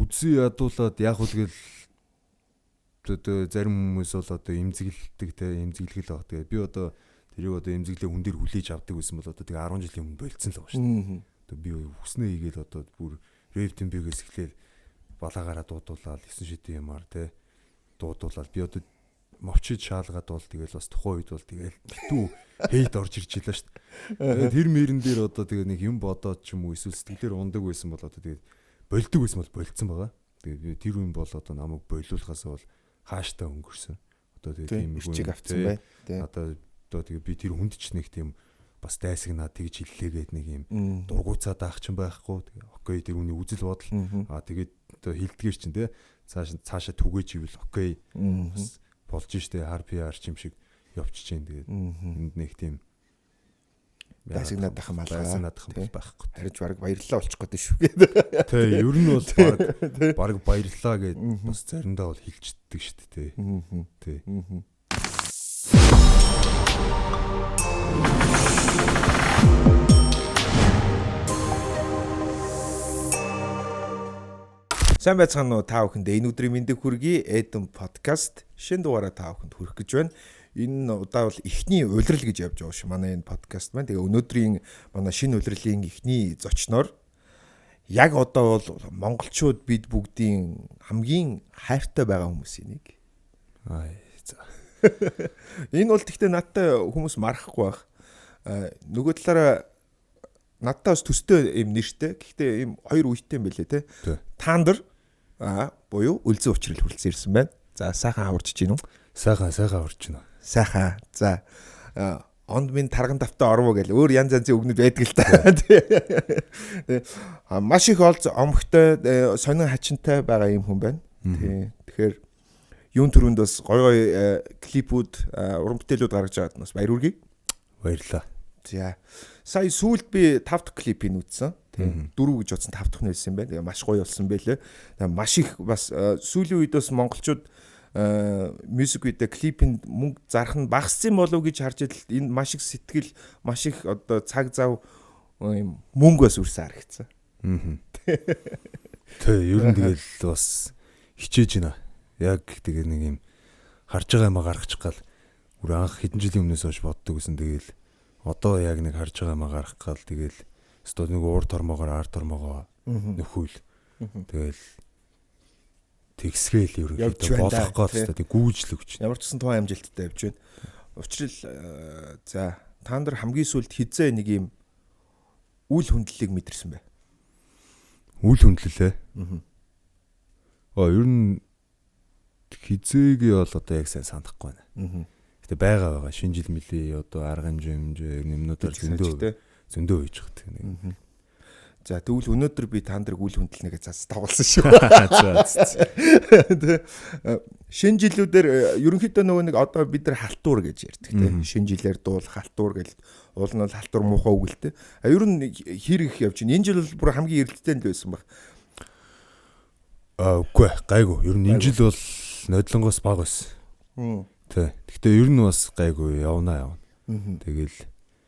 үзэн ядуулаад яг л тэгэл зарим хүмүүс бол одоо эмзэглэдэг те эмзэглэл байгаа. Тэгээ би одоо тэрийг одоо эмзэглээ хүн дээр хүлээж авдаг гэсэн бол одоо тэгээ 10 жилийн өмнө болцсон л байгаа шүү дээ. Одоо би хүснээ хийгээл одоо бүр Рэвтенбигээс эхлээл балаагаараа дуудуулаад 9 шидийн юмар те дуудуулаад би одоо мовчид шаалгаад бол тэгэл бас тухайн үед бол тэгэл битүү хейт орж ирж илаа шүү дээ. Тэр мөрөн дээр одоо тэгээ нэг юм бодоод ч юм уу эсвэл сэтгэлээр ундаг байсан бол одоо тэгээ болдог байсан бол болцсон байгаа. Тэгээ би тэр үн бол одоо намайг бойлуулахаас бол хааштай өнгөрсөн. Одоо тэгээ тийм ирчиг авцсан бай. Одоо тэгээ би тэр хүндч нэг тийм бас дайсагнаа тэгж хиллээгээд нэг юм дургуцаад аах ч юм байхгүй. Тэгээ окей тэр үний үзэл бодол. Тэгээд одоо хилдгэр чинь те цаашаа түгээж ивэл окей бас болж штэ RPR ч юм шиг явчих чинь тэгээд энд нэг тийм дайсагнаад байх юм алгаа. Байхгүй. Хариж баг баярлалаа болчих гээд шүү гэдэг. Тэ ер нь бол баг баярлалаа гэд бас заримдаа бол хилчдэг штэ тэ. Тэ. Сайн байцгаана уу та бүхэнд энэ өдрийн мэндийг хүргэе. Эдэн подкаст шинэ дугаараа та бүхэнд хүрэх гэж байна. Энэ удаа бол эхний улирал гэж явж байгаа шүү. Манай энэ подкаст маань. Тэгээ өнөөдрийн манай шинэ улирлын эхний зочноор яг одоо бол монголчууд бид бүгдийн хамгийн хайртай байгаа хүмүүсийн нэг. За. Энэ бол гэхдээ надтай хүмүүс марахгүй байх. Нөгөө талаараа надтай бас төстэй юм нэртэй. Гэхдээ ийм хоёр үетэй юм байлээ те. Таандар буюу үлзэн учрал хүрэлцэн ирсэн байна. За сайхан хаварч чинь үү? Сайхан хаварч чинь. Сайхан. За онд минь тарган давтаа орвоо гэл өөр янз янзын үгнүүд байдаг л та. Маш их олз омгтой сонин хачинтай байгаа юм хүн байна. Тэгэхээр юун төрөнд бас гой гой клипүүд уран бүтээлүүд гаргаж байгаад бас баяр хүргэе. Баярлалаа. За сая сүүлд би 5 дахь клипийг үзсэн. 4 гэж утсан 5 дахь нь байсан юм байна. Тэгээ маш гоё болсон байлээ. Маш их бас сүүлийн үед бас монголчууд мьюзик видео клипинд мөнгө зарах нь багассан болов гэж харж идэл энэ маш их сэтгэл маш их одоо цаг зав мөнгө бас үрсэн харагдсан. Тэ ер нь тэгэл бас хичээж байна. Яг тэгээ нэг юм харж байгаа юмаа гаргачих гал бүр анх хэдэн жилийн өмнөөс хойш боддог гэсэн. Тэгэл одоо яг нэг харж байгаа юмаа гаргах гал тэгэл өстө нэг уур тормоогоор арт тормоогоо нөхөөл. Тэгэл тэгсгээл ерөнхийдөө болох гол тэг гүйжлэг чинь. Ямар ч гэсэн тун амжилттай явж байна. Учрал за та нар хамгийн сүүлд хизээ нэг юм үл хөндлөлийг мэдэрсэн бай. Үл хөндлөлөө. Ер нь хизээгээ бол одоо яг сайн санахгүй байна. Гэтэ байгаа. Шинэ жил мөлий одоо арга хэмжээ нэмнүүдээр зөндөө хийж байгаа. За тэгвэл өнөөдөр би та нарыг үл хөндлөнийгээ зас дагуулсан шүү. Шинэ жилүүдээр ерөнхийдөө нөгөө нэг одоо бид нар халтуур гэж ярьдаг тийм. Шинэ жилээр дуул халтуур гэж уул нь бол халтуур муухай үг л тийм. Ер нь хэрэг явж байна. Энэ жил бол бүр хамгийн эрэлттэй л байсан баг. Үгүй гайгүй. Ер нь энэ жил бол нодлонгоос бага байсан. Тэ. Гэхдээ ер нь бас гайгүй явна. Тэгэл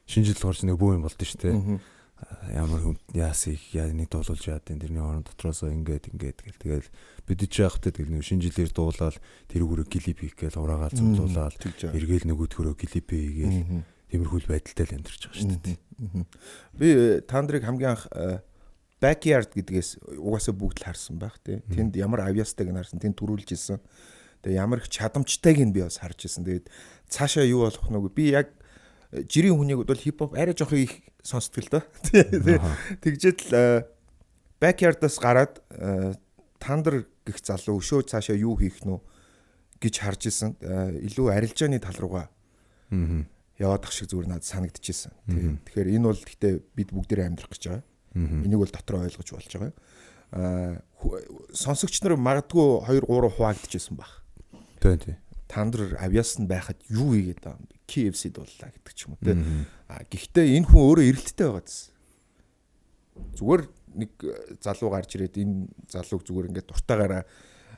шинэ жил гарч нэг бөө юм болдсон шүү дээ. Ямар хүн яасыг нэг дуулуулж яад тэрний орон дотроос ингээд гэл тэгэл бид ч яах вэ тэгэл нэг шинэ жилээр дуулаад тэр өгөрөө клип хийх гээл ураагаал зурдуулаад эргээл нөгөөдгөрөө клип хийгээл тиймэрхүүл байдалтай л амьдарч байгаа шүү дээ. Би та нарыг хамгийн анх backyard гэдгээс угаасаа бүгд л харсан байх тий. Тэнд ямар авьяастайг нь харсан, тэнд төрүүлж исэн. Тэгээ ямар их чадамжтайг нь би бас харж исэн. Тэгээд цаашаа юу болох нүг би яг жирийн хүнийг бол хипхоп арай жоох их сонсдог л доо. Тэгжээд л backyard-аас гараад тандар гих залуу өшөө цаашаа юу хийх нү гэж харж исэн. Илүү арилжааны тал руугаа яваад ах шиг зүгээр надад санагдчихсэн. Тэгэхээр энэ бол гэхдээ бид бүгдээрээ амьдрах гэж байгаа. Энийг бол дотроо ойлгож болж байгаа. Сонсогч нар магадгүй 2-3 хуваагдчихсан баг. Тий. Тандар авьяас нь байхад юу хийгээд байгаа юм бэ? KFC дууллаа гэдэг ч юм уу те. Гэхдээ энэ хүн өөрөө эрэлттэй байгаа гэсэн. Зүгээр нэг залуу гарч ирээд энэ залууг зүгээр ингээд дуртаагаараа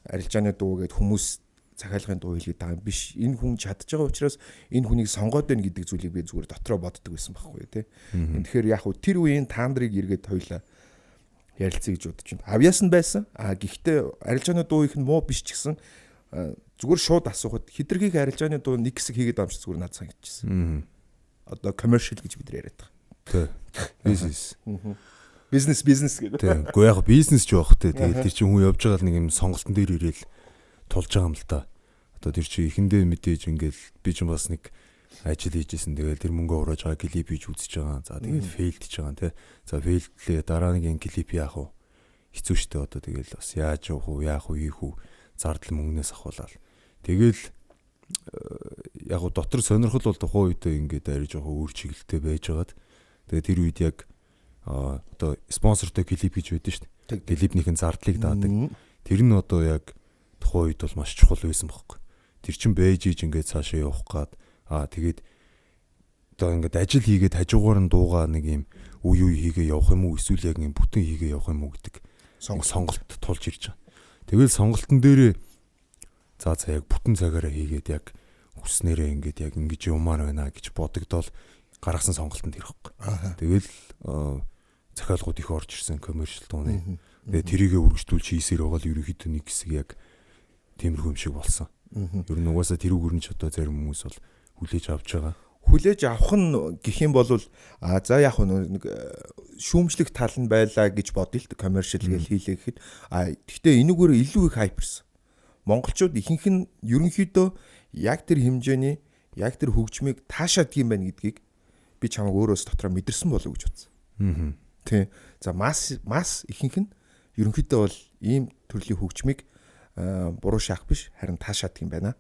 арилжааны дуу гэд хүмүүс захиалгын дуу хэлгээд байгаа юм биш. Энэ хүн чадж байгаа учраас энэ хүнийг сонгоод байна гэдэг зүйлийг би зүгээр дотроо боддог байсан байхгүй те. Тэгэхээр яг хөө тэр үеийн тандрыг эргээд хоёлаа ярилцъя гэж бодож байна. Авьяас нь байсан. Гэхдээ арилжааны дуу их нь муу биш ч гэсэн зүгээр шууд асуухад хитрхийг арилжааны дуу нэг хэсэг хийгээд байгаа юм шиг зүгээр надад санагдчихсан. Одоо commercial гэж бид нар яриад байгаа. Тий. Бизнес гэдэг. Тий. Гэхдээ яг бизнес ч байх тий. Тэгээд тэр чинь хүн явж байгаа л нэг юм сонголтын дээр ирээл тулж байгаа юм л да. Одоо тэр чинь эхэндээ мэдээж ингээл би ч бас нэг ажил хийжсэн. Тэгээд тэр мөнгө урааж байгаа клип хийж үзэж байгаа. За тэгээд фейлдж байгаа тий. За фейлдлээ дараа нэг клип яах вэ? Хэцүү шттэ одоо тэгэл бас яаж явах вэ? Яах вэ? Ийх үү? Зардал мөнгнөөс ахуулаад. Тэгэл яг го дотор сонирхол бол тухайн үед ингээд арай жоохон өөр чиглэлтэй байжгаад. Тэгээд тэр үед яг одоо спонсортой клип хийж байдсан шүү дээ. Клипнийхэн зардлыг даадаг. Тэр нь одоо яг тухайн үед бол маш чухал байсан бохоггүй. Тэр чин бэж ийж ингээд цаашаа явах гад тэгээд одоо ингээд ажил хийгээд хажуугаар нь дуугаа нэг юм үе хийгээ явах юм уу эсвэл яг юм бүтэн хийгээ явах юм уу гэдэг сонголт тулж ирж байгаа. Тэгэл сонголтын дээрээ за яг бүтэн цагаараа хийгээд яг хүснээрээ ингээд яг ингэж юмар байна гэж бодогдол гаргасан сонголтонд ирэхгүй. Тэгэл захиалгууд их орж ирсэн commercial дууны. Тэгээ тэрийгэ үргэлжлүүлж хийсээр байгаа л ерөнхийдөө нэг хэсэг яг тиймэрхүү юм шиг болсон. Ер нь угаасаа тэрүүгээр нь ч одоо зарим хүмүүс бол хүлээж авч байгаа. Хүлээж авах нь гэх юм бол за яг нэг шүүмжлэх тал нь байлаа гэж бодъё л commercial гэж хийлээ гэхэд гэхдээ энэгээр илүү их хайперсан. Монголчууд ихэнх нь ерөнхийдөө яг тэр хэмжээний яг тэр хөгжмийг таашаадаг юм байна гэдгийг би чамайг өөрөөс дотроо мэдэрсэн болов уу гэж бодсон. Тий. За масс ихэнх нь ерөнхийдөө бол ийм төрлийн хөгжмийг буруу шаах биш харин таашаадаг юм байна.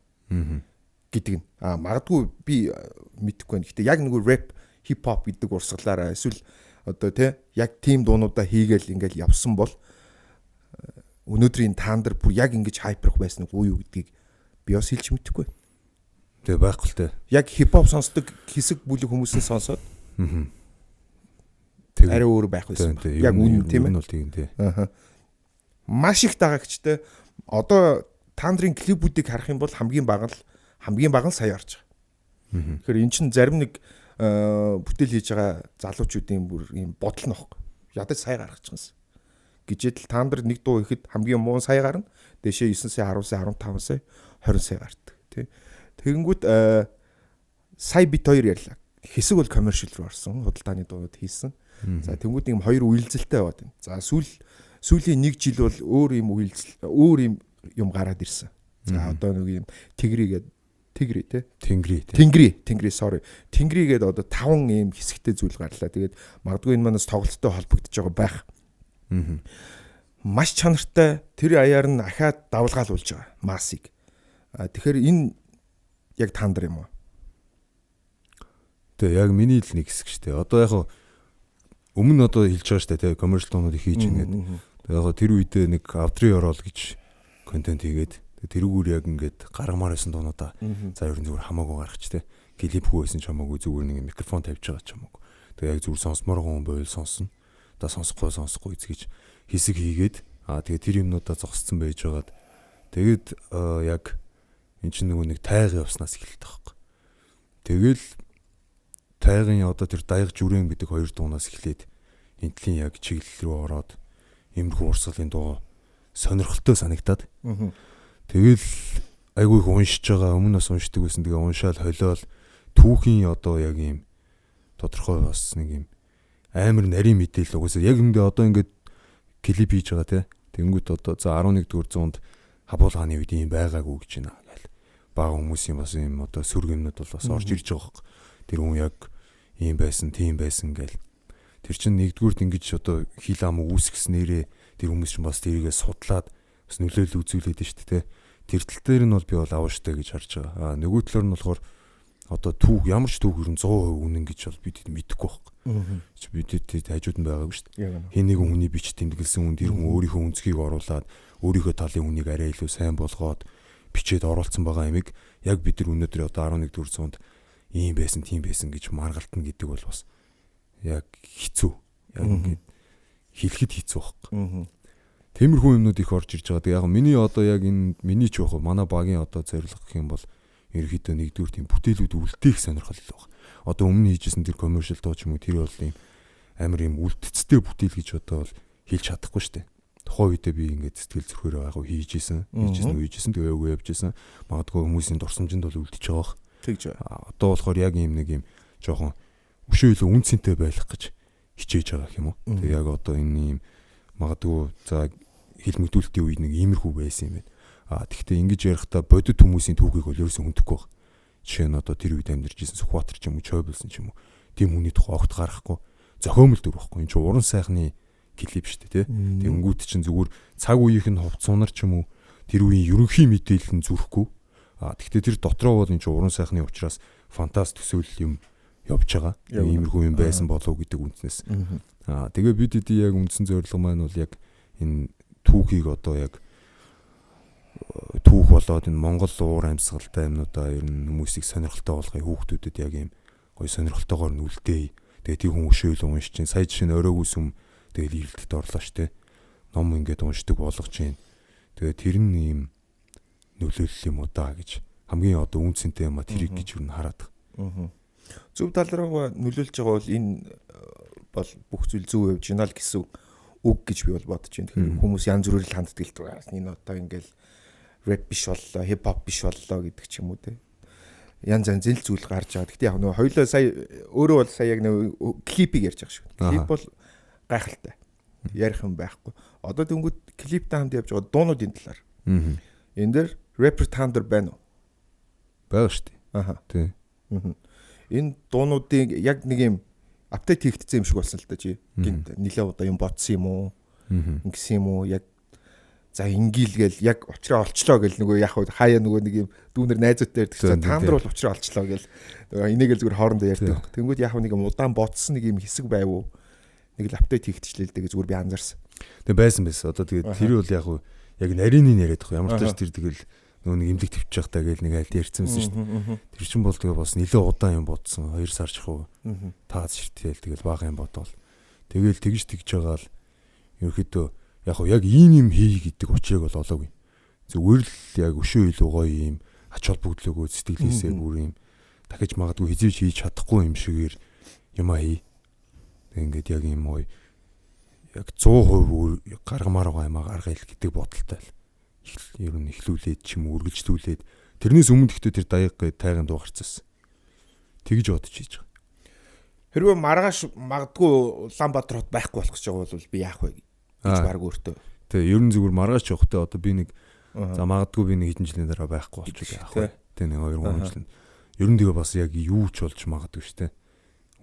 Гэдэг нь. Магадгүй би мэдэхгүй байна. Гэхдээ яг нэг рэп, хип хоп гэдэг урсгалаараа эсвэл одоо тий яг тийм дуунуудаа хийгээл ингээл явсан бол өнөөдрийн таандар бүр яг ингэж хайперх байсан уу юу гэдгийг би бас хэлж мэдэхгүй. Тэгээ байхгүй л те. Яг хип хоп сонсдог хэсэг бүлэг хүмүүс нь сонсоод арай өөр байх байсан. Яг үн тийм ээ. Энэ бол тийм тий. Маш их дагагчтай одоо таандрын клипүүдийг харах юм бол хамгийн бага нь сая орж байгаа. Тэгэхээр эн чинь зарим нэг бүтээл хийж байгаа залуучуудын бүр ийм бодол нөхгүй. Ядаж сая гаргаж чаганс. Гэжэл таандар нэг дуу ихэд хамгийн муу сая гарна. Дэшээ 9 сая, 10 сая, 15 сая, 20 сая гардаг. Тэ. Тэгэнгүүт сая бит хоёр ярьлаа. Хэсэг бол commercial руу орсон. Худалдааны дуунууд хийсэн. За тэнгууд юм хоёр үйлдэлтэй яваад байна. За сүүлийн нэг жил бол өөр юм юм гараад ирсэн. За одоо нэг юм Тэнгри гээд одоо 5 ийм хэсэгтэй зүйл гарлаа. Тэгээд магадгүй энэ манаас тоглолттой холбогдож байгаа байх. Маш чанартай тэр аяар нь ахаад давлгаалуулж байгаа массыг. Тэгэхээр энэ яг таандар юм уу? Тэгээ яг миний л нэг хэсэг шүү дээ. Одоо яг өмнө одоо хэлж байгаа шүү дээ, тэгээ commercial дуунууд их хийж ингээд. Тэгээ яг тэр үедээ нэг авдрын орол гэж контент хийгээд тэрүүгээр яг ингээд гаргамаар байсан дуунуудаа за ер нь зүгээр хамаагүй гаргач те. Клипгүй байсан ч хамаагүй зүгээр нэг микрофон тавьж байгаа ч хамаагүй. Тэгээ яг зүгээр сонсомоор гон бойл сонсно. Одоо сонсохгүй гэж хэсэг хийгээд тэгээ тэр юмнуудаа зогссон байж байгаад тэгээд яг эн чинь нэг тайга явснаас эхэлдэг байхгүй. Тэгэл тайгын одоо тэр даяг жүрэн гэдэг хоёр дуунаас эхлээд энтлийн яг чиглэл рүү ороод иймэрхүү урсгалын дуу сонирхолтой санагдаад. Тэгэл айгүй их уншиж байгаа, өмнө бас уншдаг байсан. Тэгээ уншаал холиол түүхийн одоо яг ийм тодорхой бас нэг ийм амар нарийн мэдээлэл угаасаа яг ингээ одоо ингээд клип хийж байгаа те. Тэнгүүт одоо за 11 дугаар зуунд Хабуул хааны үед ийм байгаагүй гэж байна гэл. Бага хүмүүсийн бас ийм одоо сүргэмнүүд бол бас орж ирж байгаа хөөх. Тэр хүн яг ийм байсан, тийм байсан гэл. Тэр чинь нэгдүгürt ингэж одоо хил ам үүсгэснээрээ тэр хүмүүс чинь бас тэрийгээ судлаад бас нөлөөлөл үзүүлээд нь шүү дээ. Тэр тал дээр нь бол би бол авааштай гэж харж байгаа. Нөгөө талаар нь болохоор одоо түүх ямар ч түүх ер нь 100% үнэн гэж бол бид мэдэхгүй байхгүй. Бид хажууд нь байгаагүй шүү дээ. Хин нэгэн хүний бич тэмдэглэсэн хүн тэр хүн өөрийнхөө үнцгийг оруулаад өөрийнхөө талын үнийг арай илүү сайн болгоод бичээд оруулсан байгаа юмыг яг бид нар өнөөдөр одоо 11 дугаар зуунд ийм байсан, тийм байсан гэж маргалтна гэдэг бол бас яг хэцүү. Яг ингээд хэлэхэд хэцүү байхгүй. Тиймэрхүү юмнууд их орж ирж байгаа. Яг миний одоо яг энэ миний ч яг манай багийн одоо зорилго гэх юм бол ерөөхдөө нэгдүгээр тийм бүтээлүүд үлдээх сонирхол л байна. Одоо өмнө хийжсэн тэр commercial дуу ч юм уу тэр бол ийм амар ийм үлдцтэй бүтээл гэж одоо бол хийлж чадахгүй шүү дээ. Тухайн үедээ би ингээд сэтгэл зүрхээр яг хийжсэн. Тэгээ өвөө явжсэн. Магадгүй хүмүүсийн дурсамжинд бол үлдчихэж байгаа бох. Тэгж. Одоо болохоор яг ийм нэг юм жоохон өшөө илүү үнцэнтэй байх гэж хичээж байгаа юм уу. Тэгээ яг одоо энэ юм магадгүй за хил мөдүүлэлтийн үед нэг иймэрхүү байсан юм байна. Тэгвэл ингэж ярихдаа бодит хүмүүсийн түүхийг бол ерөөсөө хүндэхгүй баг. Жишээ нь одоо тэр үед амьдарч ирсэн Сүхбаатар ч юм уу, Чойболсон ч юм уу. Тийм хүний тухай огт гарахгүй. Зохиомл дүр байхгүй. Энэ чинь уран сайхны клип шүү дээ, тий. Тэнгүүд чинь зүгээр цаг үеийнх нь хувц сунар ч юм уу тэр үеийн ерөнхий мэдээлэл нь зүрхгүй. Тэгвэл тэр дотроо бол энэ чинь уран сайхны учраас фантаст төсөөлөл юм явж байгаа. Иймэрхүү юм байсан болов гэдэг үндснээс. Тэгээ бид хэдий яг үндсэн зорилго маань бол яг энэ түүхийг одоо яг түүх болоод энэ Монгол уур амьсгалтай юмнуудаа ер нь хүмүүсийг сонирхолтой болгоё, хүүхдүүдэд яг юм гоё сонирхолтойгоор нь үлдээе. Тэгээ тийм хүн өшөөл уншиж чинь сая жишээ нь оройгүй сүм тэгэл ирэлтэд орлоо штэ. Ном ингээд уншдаг болгож чинь. Тэгээ тэр нь ийм нөлөөлөл юм уу даа гэж хамгийн одоо үнцэнтэй юм а тэрийг гэж юу н хараад байгаа. Зөв тал руугаа нөлөөлж байгаа бол энэ бол бүх зүйл зөв явж байна л гэсэн үг гэж би бол бодож байна. Тэгэхээр хүмүүс янз бүрээр л ханддаг л байгаа. Энэ одоо ингээл рэп биш боллоо, хип хоп биш боллоо гэдэг ч юм уу те. Янз янзын зүйл гарч байгаа. Гэхдээ яг нөгөө хоёулаа сая өөрөө бол сая яг нөгөө клипийг ярьж байгаа шүү. Клип бол гайхалтай. Ярих юм байхгүй. Одоо тэнгууд клиптэй хамт явж байгаа дуунуудын талаар. Энэ дээр рэпер Thunder байна уу? Байгаа шүү дээ. Тий. Энэ дуунуудын яг нэг юм апдейт хийгдсэн юм шиг болсон л да чи. Гинт нилээ удаа юм бодсон юм уу? Ингэсэн юм уу? Яг за инgiilгээл яг уучраа олчлоо гэл нөгөө яг хаяа нөгөө нэг юм дүүнэр найзуудтай ярьдаг чинь таамдар бол уучраа олчлоо гэл энийгэл зүгээр хоорондоо ярьдаг. Тэнгүүд яг нэг юм удаан бодсон нэг юм хэсэг байв уу? Нэг л апдейт хийгдчихлээ л дээ зүгээр би анзаарсан. Тэгээ байсан. Одоо тэгээ тэр бол яг нарийныг яриад байгаа. Ямар ч тач тэр тэгэл нөгөө нэг имлэг төвч явах таа гээл нэг айлт ярьсан байсан шүү дээ. Тэр чинь бол тэгээ бас нэлээд удаан юм бодсон. 2 сар ч хуу таац ширтэл тэгэл бага юм бодвол тэгэл тэгж байгаа л ерөөхдөө яг ийм юм хий гэдэг учрыг бол олоогүй. Зүгээр л яг өшөө илүү гоё юм ач холбогдлогоо сэтгэлээсээ бүр юм дахиж магадгүй хизээч хийж чадахгүй юм шигээр юм хий. Тэг ингээд яг юм гоё яг 100% гаргамаар байгаа юм гаргая л гэдэг бодолтой л ер нь ихлүүлээд ч юм уу үргэлжлүүлээд тэрнээс өмнө ихтэй тэр даяг тайган дуу гарцсан. Тэгж бодож хийж байгаа. Хэрвээ маргааш магадгүй Улаанбаатар хот байхгүй болох гэж байгаа бол би яах вэ гэж баг өөртөө. Тэгээ ер нь зүгээр маргааш явахтай одоо би нэг за магадгүй би нэг хэдэн жилийн дараа байхгүй болчих яах вэ. Тэгээ нэг 2-3 жил. Ер нь тэгээ бас яг юу ч болж магадгүй шүү дээ.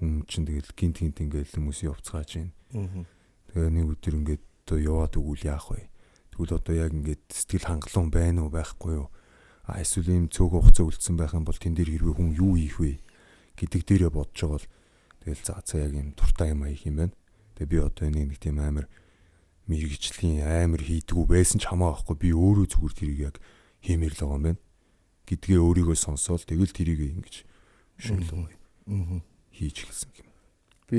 Хүн чинь тэгэл гинт ингээл хүмүүс явцгааж байна. Тэгээ нэг өдөр ингээд одоо яваад өгвөл яах вэ? Тэгвэл одоо яг ингээд сэтгэл хангалуун байна уу байхгүй юу? Эсвэл ийм цөөхөн хугацаа үлдсэн байх юм бол тэн дээр хэрвээ хүн юу хийх вэ гэдэг дээрээ бодож байгаа бол тэгэл за яг юм дуртай юм хийх юм байна. Тэгээ би одоо нэг тийм амар мэрэгжлийн амар хийдгүү байсан ч хамаа байхгүй би өөрөө зүгээр тэрийг яг хиймээр л байгаа юм байна. Гэдгээ өөрийгөө сонсоол тэгэл тэрийг ингэж шүлээ. Хийж эхэлсэн юм. Би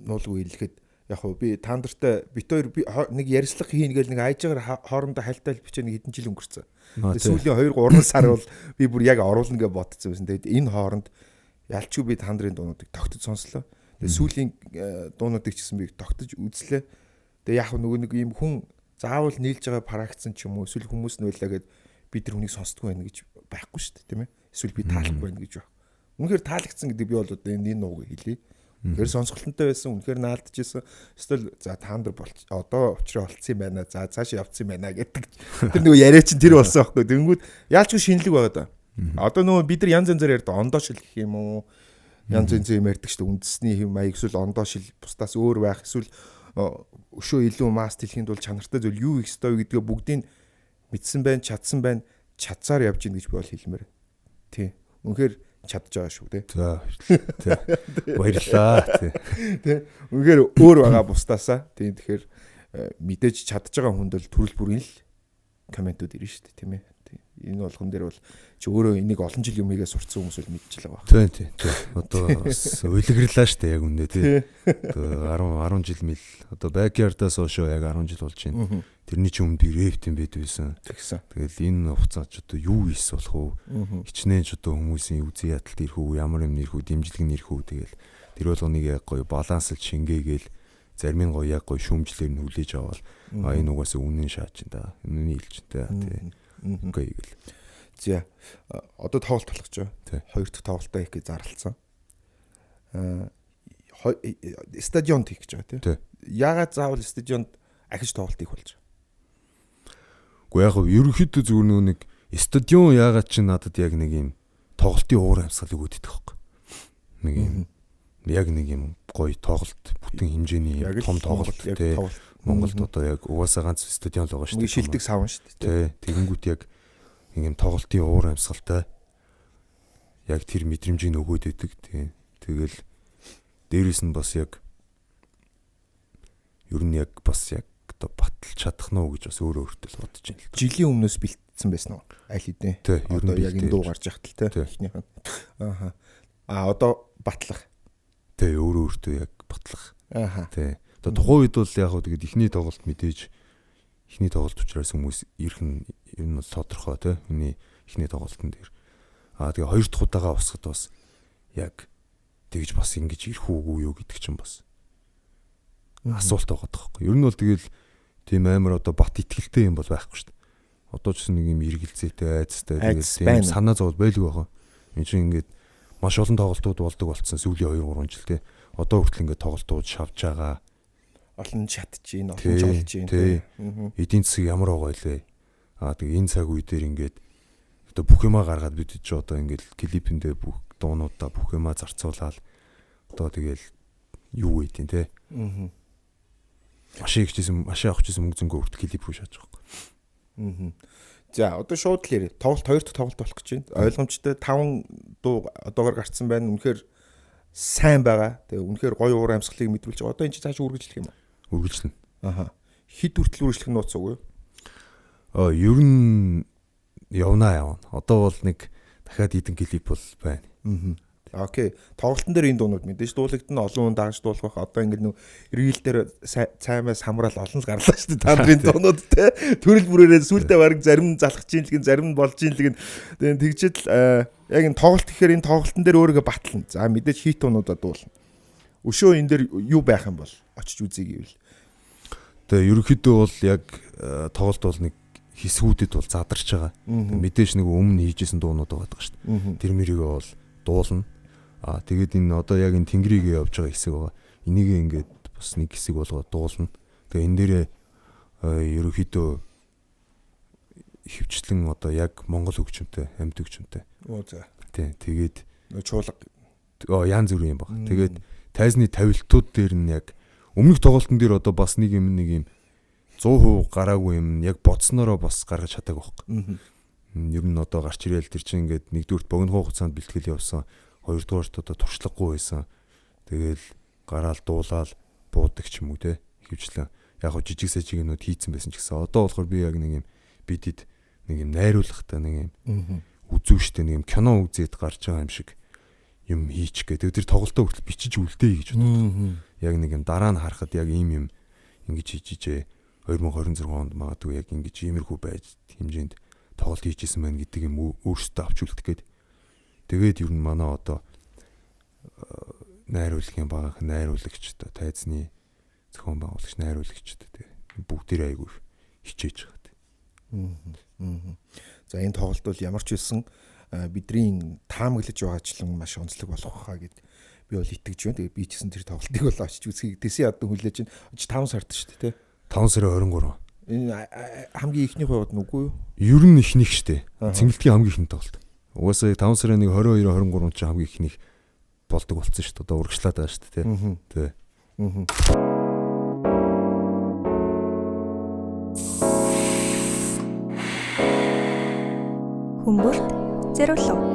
нуулгүй хэлэхэд яг хөө би тандартай бит хоёр нэг ярьслага хийн гээл нэг айжгаар хоорондоо хальтаал бичээ нэг хэдэн жил өнгөрцөн. Сүүлийн 2-3 сар бол би бүр яг оруулна гэж бодсон байсан. Тэгээд энэ хооронд ялчгүй би тандарын дуунуудыг тогтож сонслоо. Тэгээд сүүлийн дуунуудыг ч гэсэн би тогтож үзлээ. Тэгээд яг нөгөө нэг юм хүн заавал нийлж байгаа парагцсан ч юм уу эсвэл хүмүүс нь байлаа гэд би тэр хүнийг сонсдгүй байна гэж байхгүй шүү дээ, тийм ээ. Эсвэл би таалахгүй байна гэж байна. Үнэхээр таалагдсан гэдэг би бол энэ нууг хэлье. Үнэхээр сонсголтонтой байсан, үнэхээр наалдажсэн. Эсвэл за таандар болч одоо учраа олцсон юм байна. За цаашаа явцсан юм байна гэдэг. Тэр нөгөө яриа чинь тэр болсон байхгүй. Тэнгүүд яалчгүй шинэлэг байгаа да. Одоо нөгөө бид нар янз янзаар ярьдаг ондоошил гэх юм уу? Янз янз юм ярьдаг шүү дээ. Үндэсний хэм маяг эсвэл ондоошил бусдаас өөр байх эсвэл өшөө илүү маст хэлэхэд бол чанартай зүйл юу их ёстой вэ гэдгээ бүгдийг мэдсэн байна, чадсан байна, чадсаар явж ийн гэж би бол хэлмээр. Тий. Үнэхээр чадж байгаа шүү тий. За баярлаа тий. Үнэхээр өөр байгаа бусдаасаа тий. Тэгэхээр мэдээж чадж байгаа хүнд бол төрөл бүрийн л комментууд ирнэ шүү дээ тийм ээ. Энэ болгон дээр бол чи өөрөө энийг олон жил юм хийгээ сурцсан хүмүүс бол мэдчихэл байгаа. Тий. Одоо уйлгэрлээ шүү дээ яг үндэ тий. Одоо 10 жил мэл одоо backyard-аас хойш яг 10 жил болж байна. Тэрний чинь өмнө би рэптийн байд байсан. Тэгэл энэ хугацаанд ч одоо юу ийс болох вэ? Хичнээн ч одоо хүмүүсийн үзий ядалт ирэх үү, ямар юм ирэх үү, дэмжлэг нэрх үү тэгэл тэр болгоныг яг гоё баланслж шингээгээл зарим нь гоё яг гоё шүүмжлэр нь хүлээж аваад энэ угаасаа үнэн шааж та. Үнэний хэлжтэй тий. Окей гэл. За одоо тоглолт болох гэж байна. Тий. Хоёр дахь тоглолтоо их гэж зарлцсан. Стадионд хийх гэж байгаа тий. Тий. Яагаад заавал стадионд ахиж тоглолт хийх болж байгаа? Гэхдээ яг ерөнхийдөө зүгээр нэг стадион яагаад ч надад яг нэг юм тоглолтын уур амьсгал өгөөд идэх байхгүй. Нэг юм яг нэг юм гоё тоглолт бүтэн хэмжээний том тоглолт тий. Монголд одоо яг угаасаа ганц стадион л байгаа шүү дээ. Шилдэг савн шүү дээ. Тий. Тэгэнгүүт яг нэг юм тоглолтын уур амьсгалтай яг тэр мэдрэмжийг өгөөд идэг тий. Тэгэл дээрэс нь бас яг ер нь яг бас яг одоо баталж чадах нь уу гэж бас өөрөө өөртөө л бодож байна л да. Жилийн өмнөөс бэлтсэн байсан уу? Аль хэдийн. Одоо яг энэ дуу гарч яхад л тий. Эхнийх нь. Ааха. Одоо батлах. Тий, өөрөө өөртөө яг батлах. Ааха. Тий. Одоо тухайн үед бол яг тэгээд ихний тоглолт мэдээж ихний тоглолт учраас хүмүүс ирэх нь ер нь тодорхой тий. Хүний ихний тоглолтын дээр. Тэгээ хоёр дахь удаага усахад бас яг тэгж бас ингэж ирэх үгүй юу гэдэг чинь бас асуулт байгаа тоххой. Ер нь бол тэгэл тийм амар одоо бат итгэлтэй юм бол байхгүй шүү дээ. Одоо ч нэг юм эргэлзээтэй айцтай тэгэл тийм санаа зовол байлгүй байгаа. Энд чинь ингээд маш олон тоглолтууд болдог болцсон сүүлийн 2-3 жил те. Одоо хүртэл ингээд тоглолтууд шавж байгаа. Олон чатж ийн, олон жолж ийн. Эдийн засаг ямар байгаа илээ. Тэгээ энэ цаг үе дээр ингээд одоо бүх юмаа гаргаад бид ч одоо ингээд клипэндээ бүх дуунуудаа бүх юмаа зарцуулаад одоо тэгэл юу ийдин те. Машин авах гэсэн мөнгө зөнгөө хүртэл клип рүү шааж байгаа. За одоо шууд л ярив. Тоглолт хоёр дахь тоглолт болох гэж байна. Ойлгомжтой 5 дуу одоогор гарцсан байна. Үнэхээр сайн байгаа. Тэгээ үнэхээр гоё уур амьсгалыг мэдрүүлж байгаа. Одоо энэ чинь цааш үргэлжлэх юм уу? Үргэлжлэнэ. Аха. Хэд хүртэл үргэлжлэх нууц уу? Ер нь явна. Одоо бол нэг дахиад идэн клип бол байна. Окей. Тоглолтын дээр энэ дуунууд мэдээж дуулагдана, олон хүн дагаж дуулах байх. Одоо ингээд рил дээр цаймаас хамраал олон л гарлаа шүү дээ. Та нарын дуунууд те. Төрөл бүрээрээ сүултээ бараг зарим нь залхаж ийн л гин, зарим нь болж ийн л гин. Тэгээд тэгжэл яг энэ тоглолт гэхээр энэ тоглолтын дээр өөрийгөө батлана. За мэдээж хит дуунуудаа дуулна. Өшөө энэ дээр юу байх юм бол очиж үзье гэвэл. Тэгээ ерөнхийдөө бол яг тоглолт бол нэг хэсгүүдэд бол задарч байгаа. Мэдээж нэг өмнө хийжсэн дуунууд байгаа шүү дээ. Тэр мөрийгөө бол дуулна. Тэгээд энэ одоо яг энэ тэнгэрийгээ явж байгаа хэсэг байгаа. Энийг ингээд бас нэг хэсэг болгоод дуулна. Тэгээ энэ дээрээ ерөнхийдөө хөвчлэн одоо яг монгол хөгжмөнтэй, амьд хөгжмөнтэй. За. Тий. Тэгээд чуулга янз бүрийн юм байна. Тэгээд тайзны тавилтууд дээр нь яг өмнөх тоглолтын дээр одоо бас нэг юм 100% гараагүй юм яг бодсноороо бас гаргаж чадаагүй байхгүй. Ер нь одоо гарч ирээл тэр чинь ингээд нэгдүгürt богино хугацаанд бэлтгэл явсан. Хоёрдугаарт одоо туршлагагүй байсан. Тэгэл гараал дуулаад буудаг ч юм уу те. Хөвчлэн яг хоо жижиг сажигнууд хийцэн байсан ч гэсэн одоо болохоор би яг нэг юм бидэд нэг юм найруулгатай нэг юм үзүүштэй нэг юм кино үзээд гарч байгаа юм шиг юм хийчих гээ. Тэр тоглолтоо хүртэл бичиж үлдээе гэж боддог. Яг нэг юм дараа нь харахад яг ийм юм ингэж хийжээ 2026 онд магадгүй яг ингэж иймэрхүү байж хэмжээнд тоглолт хийжсэн байна гэдэг юм өөрсдөө авч үлдэх гээд. Тэгээд ер нь манай одоо найруулгын баг найруулагч одоо тайзны зохион байгуулагч найруулагчд тэгээ бүгдээрээ айгүй хичээж байгаа. За энэ тоглолт бол ямар ч хэлсэн бидний таамаглаж байгаачлан маш онцлог болох хаа гэд би бол итгэж байна. Тэгээ би ч гэсэн тэр тоглолтыг бол очиж үзхийг дэсийн ядан хүлээж байна. 5 сард шүү дээ тий. 5 сарын 23. Энэ хамгийн ихний хувьд нүггүй юу? Ер нь ихнийх штэ. Цэнгэлтгийн хамгийн ихний тоглолт. Угаасаа 5 сарын 22 23 ч хамгийн ихнийх болдог болсон шүү дээ. Одоо урагшлаад байгаа шүү дээ тий. Хүмүүст зэрүүлв.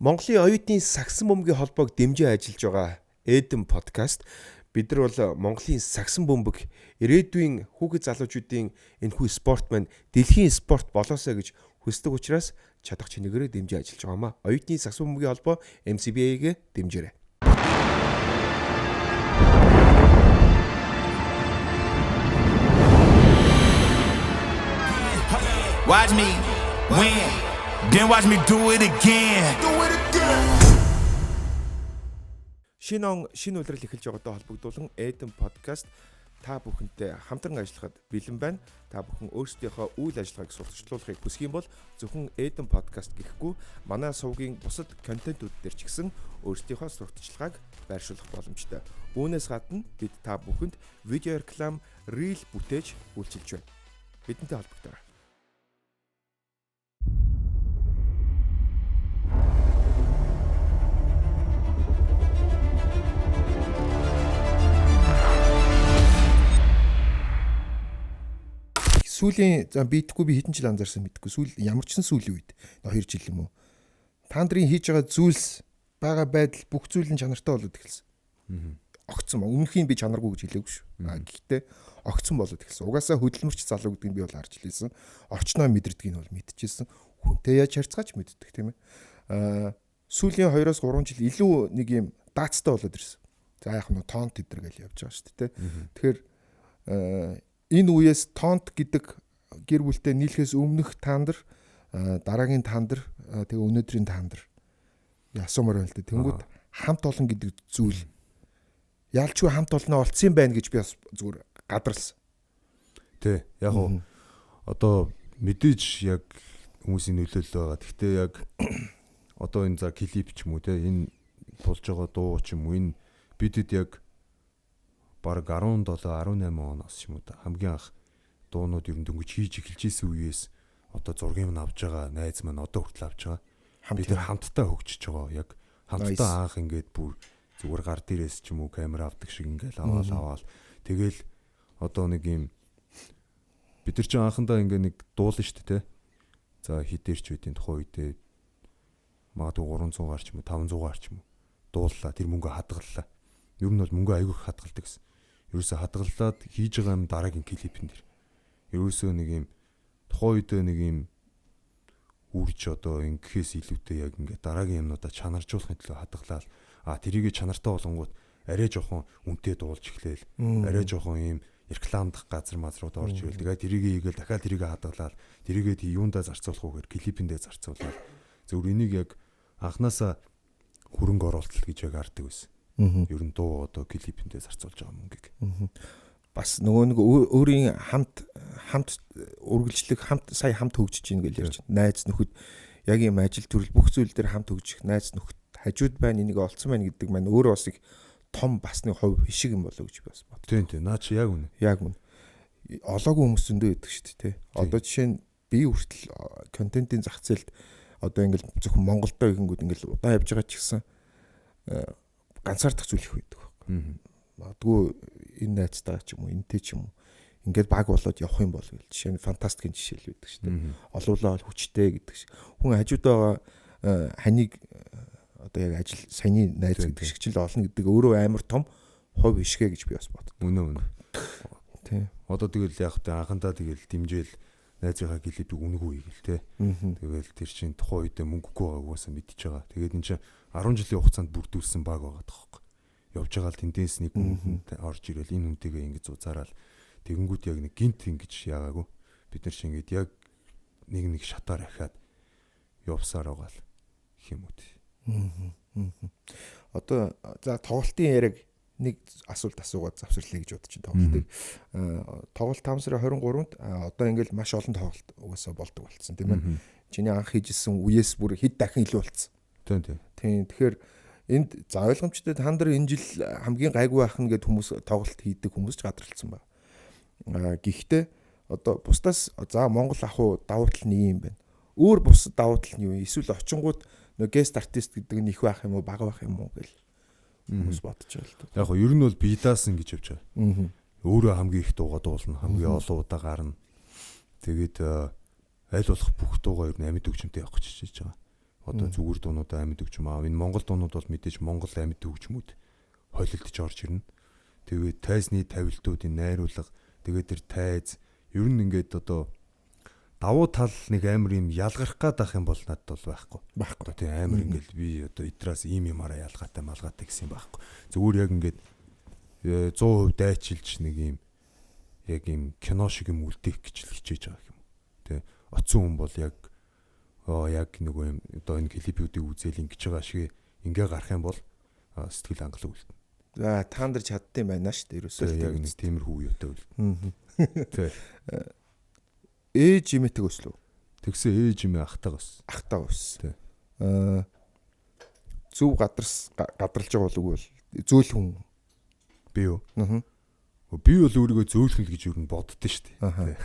Монголын оюутны сагсан бөмбөгийн холбоог дэмжиж ажиллаж байгаа Эдэн подкаст. Бид нар бол Монголын сагсан бөмбөг ирээдүйн хүүхэд залуучуудын энэхүү спорт маань дэлхийн спорт болоосоо гэж хүсдэг учраас чадах чинээрээ дэмжиж ажиллаж байгаамаа. Оюутны сагсан бөмбөгийн холбоо MCBA-гээ дэмжээрэй. Watch me win, Then watch me do it again. Шинэ улирал эхэлж байгаатай холбогдуулан Eden podcast та бүхэнтэй хамтран ажиллахад бэлэн байна. Та бүхэн өөрсдийнхөө үйл ажиллагааг сурталчлуулахыг хүсэх юм бол зөвхөн Eden podcast гэхгүй манай сувгийн бусад контентууд дээр ч гэсэн өөрсдийнхөө сурталчилгааг байршуулах боломжтой. Үүнээс гадна бид та бүхэнд видео реклам, reel бүтээж үйлчилж байна. Бидэнтэй холбогдорой. Сүүлийн бийтггүй би хэдэн жил анзаарсан мэдгүй. Сүүл ямар ч сүүлийн үед 2 жил юм уу. Та нарын хийж байгаа зүйлс байгаа байдал бүх зүйл нь чанартай болоод эхэлсэн. Огцсон ба өмнөхийг би чанаргүй гэж хэлээгүй шүү. Гэхдээ огцсон болоод эхэлсэн. Угаасаа хөдөлмөрч залуу гэдгийг би бол харж хэлсэн. Орчноо мэдэрдгийг нь бол мэдчихсэн. Хүнтэй яаж харьцаач мэддэг тийм ээ. Сүүлийн 2-3 жил илүү нэг юм даацтай болоод ирсэн. За яг нь тонт идэргээл явж байгаа шүү дээ. Тэгэхээр энэ үеэс тонт гэдэг гэр бүлтэй нийлхээс өмнөх таандар дараагийн таандар тэгээ өнөөдрийн таандар ясумаар байна л дээ. Тэнгүүд хамт олон гэдэг зүйл ялчгүй хамт олноо олцсон байна гэж би бас зүгээр гадарлсан. Тэ яг уу одоо мэдээж яг хүмүүсийн нөлөөлөл байгаа. Гэхдээ яг одоо энэ за клип ч юм уу те энэ болж байгаа дуу ч юм уу энэ бидэд яг бараг 17 18 оноос ч юм уу да хамгийн анх дуунууд ер нь дөнгөж хийж эхэлж исэн үеэс одоо зургийг нь авж байгаа найз маань одоо хүртэл авж байгаа. Бид тэр хамтдаа хөгжиж байгаа. Яг хамтдаа анх ингээд бүр зүгээр гар дээрээс ч юм уу камер авдаг шиг ингээд аваад тэгэл одоо нэг юм бид нар ч анхандаа ингээд нэг дуулна шүү дээ те. За хідэрч үеийн тухайн үедээ магадгүй 300 гарч юм уу 500 гарч юм уу дууллаа. Тэр мөнгө хадгаллаа. Ер нь бол мөнгө айгүй хадгалдаг гэсэн. Ерөөсө хадгалаад хийж байгаа юм дараагийн клипэн дэр. Ерөөсөө нэг юм тухайн үед нэг юм үрж одоо ингэхээс илүүтэй яг ингээд дараагийн юмнуудаа чанаржуулахын төлөө хадгалаад тэрийг чанартай болгонгууд арай жоохон үнэтэй дуулж эхлээл. Арай жоохон юм рекламдах газар мазрууд орж ирэл. Тэгээд тэрийг хийгээл дахиад тэрийг хадгалаад тэрийгээ юундаа зарцуулах вэхээр клипэндээ зарцуулаад зөв энийг яг анханасаа хөрөнгө оруулалт гэж яг хардаг байсан. Ер нь дуу одоо клипэндээ зарцуулж байгаа мөнгөийг. Бас нөгөө нэг өөрийн хамт үргэлжлэх сая хамт хөгжиж ийн гэж ярьж байна. Найз нөхөд яг юм ажил төрөл бүх зүйл дээр хамт хөгжих найз нөхөд хажууд байна энийг олцсон байна гэдэг маань өөрөө бас их том басны хувь хишиг юм болоо гэж бас бод. Тийм наа чи яг үнэ. Яг үнэ. Олоогүй хүмүүс зөндөө байдаг шүү дээ тий. Одоо жишээ нь би хүртэл контентын зах зээлд одоо ингээл зөвхөн Монголдоо ихэнгүүд ингээл удаан явж байгаа ч гэсэн ганцаардах зүйл их байдаг. Магадгүй энэ найзтайгаа ч юм уу энтэй ч юм уу ингээд баг болоод явах юм бол жишээ нь фантастикийн жишээл байдаг шүү дээ. Олуулаа хүчтэй гэдэг шиг. Хүн хажууд байгаа ханиг одоо яг ажил саяны найз гэдэг шиг ч л олно гэдэг өөрөө амар том хувь ишгэ гэж би бас боддог. Үнэ. Тий. Одоо тэгэл яг тэ анхандаа тэгэл дэмжээл найзынхаа клипийг үнэгүй хийгээл те. Тэгэл тэр чинь тухайн үедээ мөнгөгүй байгааг уусаа мэдчихэж байгаа. Тэгээд энэ чинь 10 жилийн хугацаанд бүрдүүлсэн баг байгаа тоххой. Явж байгаа л тэндээс нэг хүн орж ирэл энэ хүнтэйгээ ингэж зузаараад тэгэнгүүт яг нэг гинт ингэж яагаагүй. Бид нар чинь ингэж яг нэг шатаар ахаад явсаар байгаа л гэх юм уу. Одоо за тоглолтын яриг нэг асуулт асуугаад завсарлаа гэж бодож байна тоглолтыг. Тоглолт 5 сарын 23-нд одоо ингээл маш олон тоглолт угаасаа болдог болсон тийм ээ. Чиний анх хийжсэн үеэс бүр хэд дахин илүү болсон. Тийм. Тэгэхээр энд за ойлгомжтой та нар энэ жил хамгийн гайгүй байх нь гэд хүмүүс тоглолт хийдэг хүмүүс ч гадралцсан байна. Гэхдээ одоо бусдаас за Монгол ахуй давуу тал нэг юм байна. Өөр бус давуу тал нь юу? Эсвэл очингууд нөгөө guest artist гэдэг нь их байх юм уу, бага байх юм уу гэл хүмүүс бодож байгаа л дээ. Яг нь ер нь бол биедаасан гэж явж байгаа. Өөрөө хамгийн их дуугаа дуулна, хамгийн олон удаа гарна. Тэгээд аль болох бүх дуугаа ер нь амьд хөгжмөнтэй явах гэж хичээж байгаа. Одоо зүгээр дуунуудаа амьд хөгжим энэ Монгол дуунууд бол мэдээж Монгол амьд хөгжмүүд хойлолдож орж ирнэ. Тэгээд тайзны тавилтууд энэ найруулга тэгээд тэр тайз ер нь ингээд одоо давуу тал нэг амар юм ялгарх гээд ах юм бол надад бол байхгүй. Одоо тийм амар ингээд би одоо идраас ийм юмараа ялгаатай малгаатай гэсэн юм байхгүй. Зүгээр яг ингээд 100% дайчилж нэг юм яг юм кино шиг юм үлдээх гэж хичээж байгаа юм. Тэ оцсон хүн бол яг яг нөгөө юм одоо энэ клипүүдийг үзэл ингэж байгаа шиг ингээ гарах юм бол сэтгэл хангалуун үлдэнэ. За та нар чаддсан байна шүү дээ ерөөсөө. Яг нэг тиймэрхүү үетэй үлдэнэ. Тэг. Ээж имэдэг өслөө. Тэгсэн ээж имээ ахтайгаа өссөн. Ахтайгаа өссөн. Тэг. Зөв гадралж байгаа бол үгүй бол зөөлхөн Би юу? Аа. Би бол өөрийгөө зөөлхөн л гэж юу боддоо шүү дээ.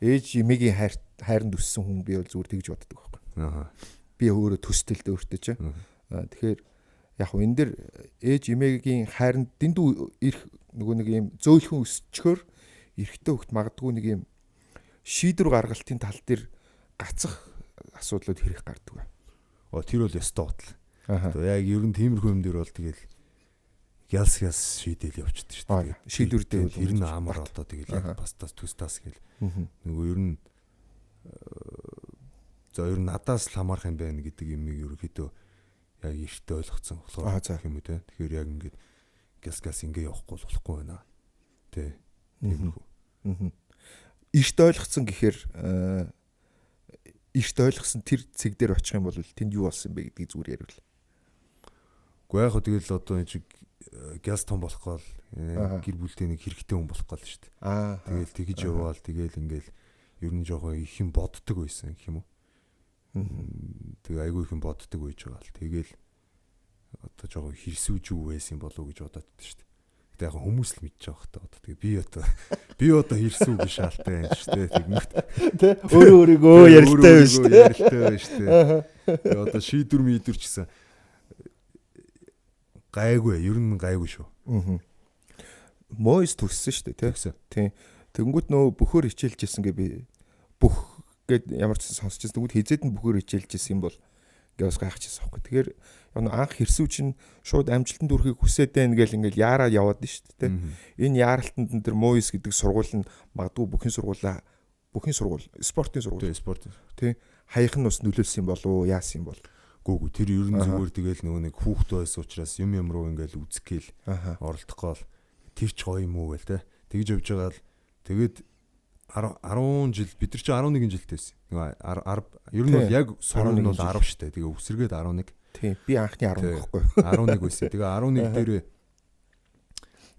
Ээж имэгийн хайранд өссөн хүн би бол зүгээр тэгж боддог байхгүй. Аа. Би өөрөө төстөлдөө өөртөө ч. Тэгэхээр яг хөө энэ дэр ээж имэгийн хайранд дэндүү ирэх нөгөө нэг юм зөөлхөн өсчхөөр эрэхтэй хөлт магадгүй нэг юм шийдвэр гаргалтын тал дээр гацах асуудлууд хэрэг гардаг. Тэр бол ёстой батал. Аа. Яг ер нь тиймэрхүү юм дээр бол тэгэл ялс шийдэл явчихдаг шүү дээ. Шийдвэртэй бол ер нь амар одоо тэгэл яг бас төстас гэл. Нөгөө ер нь ер нь надаас л хамаарх юм байна гэдэг юм ерөөхдөө яг ихтэй ойлгоцсон болохоор гэх юм уу те. Тэгэхээр яг ингээд гяс ингээ явахгүй болохгүй байна. Тэ. Тиймэрхүү. Ихт ойлгоцсон гэхээр ихт ойлгосон тэр цэг дээр очих юм бол тэнд юу болсон бэ гэдгийг зүгээр ярил. Гэхдээ яг тэгэл одоо энэ гяс том болох гол гэр бүлтэй нэг хэрэгтэй хүн болох гол шүү дээ. Тэгэл тэгж яваал тэгэл ингээл ер нь жоохон их юм боддог байсан гэх юм уу. Тэгээ айгүй их юм боддог байж байгаа л тэгэл одоо жоохон хэрсүүж юу байсан болов уу гэж бодоод шүү дээ. Гэтэ яг хүмүүс л мэдчих واخ та одоо тэгээ би одоо хэрсүү гэж шаалтай юм шүү дээ. Тэгмэт тэ өөрийгөө ярилтай байна шүү дээ. Ярилтай байна шүү дээ. Тэгээ одоо шийдвэр мэдвэр ч гэсэн гайгүй ер нь гайгүй шүү. Мойс төссөн шүү дээ тий. Тэнгүүд нөө бөхөр хичээлжсэн гэ би бүх гэд ямар ч сонсч байсан. Тэгвэл хизээд нь бөхөр хичээлжсэн юм бол гэвс гайхчихсан байхгүй. Тэгэхээр анх хэрсүү чинь шууд амжилтанд хүрэхийг хүсээд байна гэл ингээл яараа яваад нь шүү дээ тий. Энэ яаралтанд тэр Мойс гэдэг сургууль нь магадгүй бүхэн сургууль спортын сургууль тий. Хаяхан нь бас нөлөөлсөн болов уу яасан юм бол. Гүг тэр ер нь зүгээр тэгэл нөгөө нэг хүүхд байсан учраас юм руу ингээл үзгээл оролдохгүй л тэр ч гоё юм уу гээл те. Тэгж явж байгаа л тэгээд 10 жил бид нар чи 11 жилтэй байсан. Нөгөө ер нь бол яг сургууль нь бол 10 штэ. Тэгээ өсргээд 11. Тийм би анхны 10 гэхгүй. 11 байсан. Тэгээ 11 дээр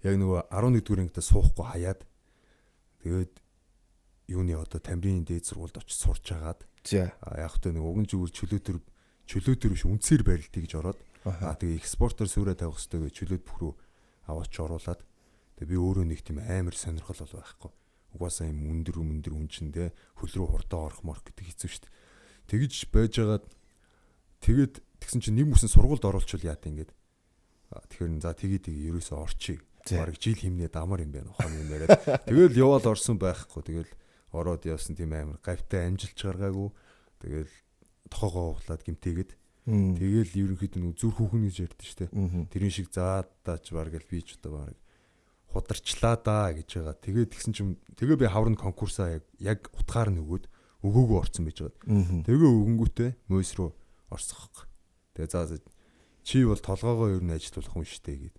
яг нөгөө 11 дугаар ангитай суухгүй хаяад тэгээд юуны одоо тамирын дээд сургуульд очиж сурч агаад яг хөтэ нэг уган зүгээр чөлөөтөр биш үнцээр барилтыг гэж ороод тэгээ экспортоор сүрээ тавих хэрэгтэй гэж чөлөөт бүх рүү аваач оруулаад тэгээ би өөрөө нэг тийм амар сонирхол бол байхгүй. Угаасаа юм өндөр үнчин те хөл рүү хурдаа орох морх гэдэг хэцүү шүү дээ. Тэгж байжгаад тэгээд тэгсэн чинь нэг мөсөн сургуульд оруулчихвал яат ингээд. Тэгэхээр за тэгээд ерөөсөө орчих. Бараг жил химнээ дамар юм байна ухааны юм яриад. Тэгэл яваал орсон байхгүй. Тэгэл ороод явсан тийм амар гавьтай амжилж гаргаагүй. Тэгэл тохоогоо углаад гимтээгээд тэгэл ерөнхийдөө нэг зүр хүүхэн гэж ярьдэн штэ. Тэрийн шиг заадаач баг гэл би ч одоо баг хударчлаа да гэж байгаа. Тэгээд тэгсэн чинь тэгээ би хаврын конкурсаа яг утгаар нь өгөөгөө орсон байж байгаа. Тэгээ өгөнгүүтээ Мойс руу орсох. Тэгээ за чи бол толгоогоо ер нь ажиллах хүн штэ гэд.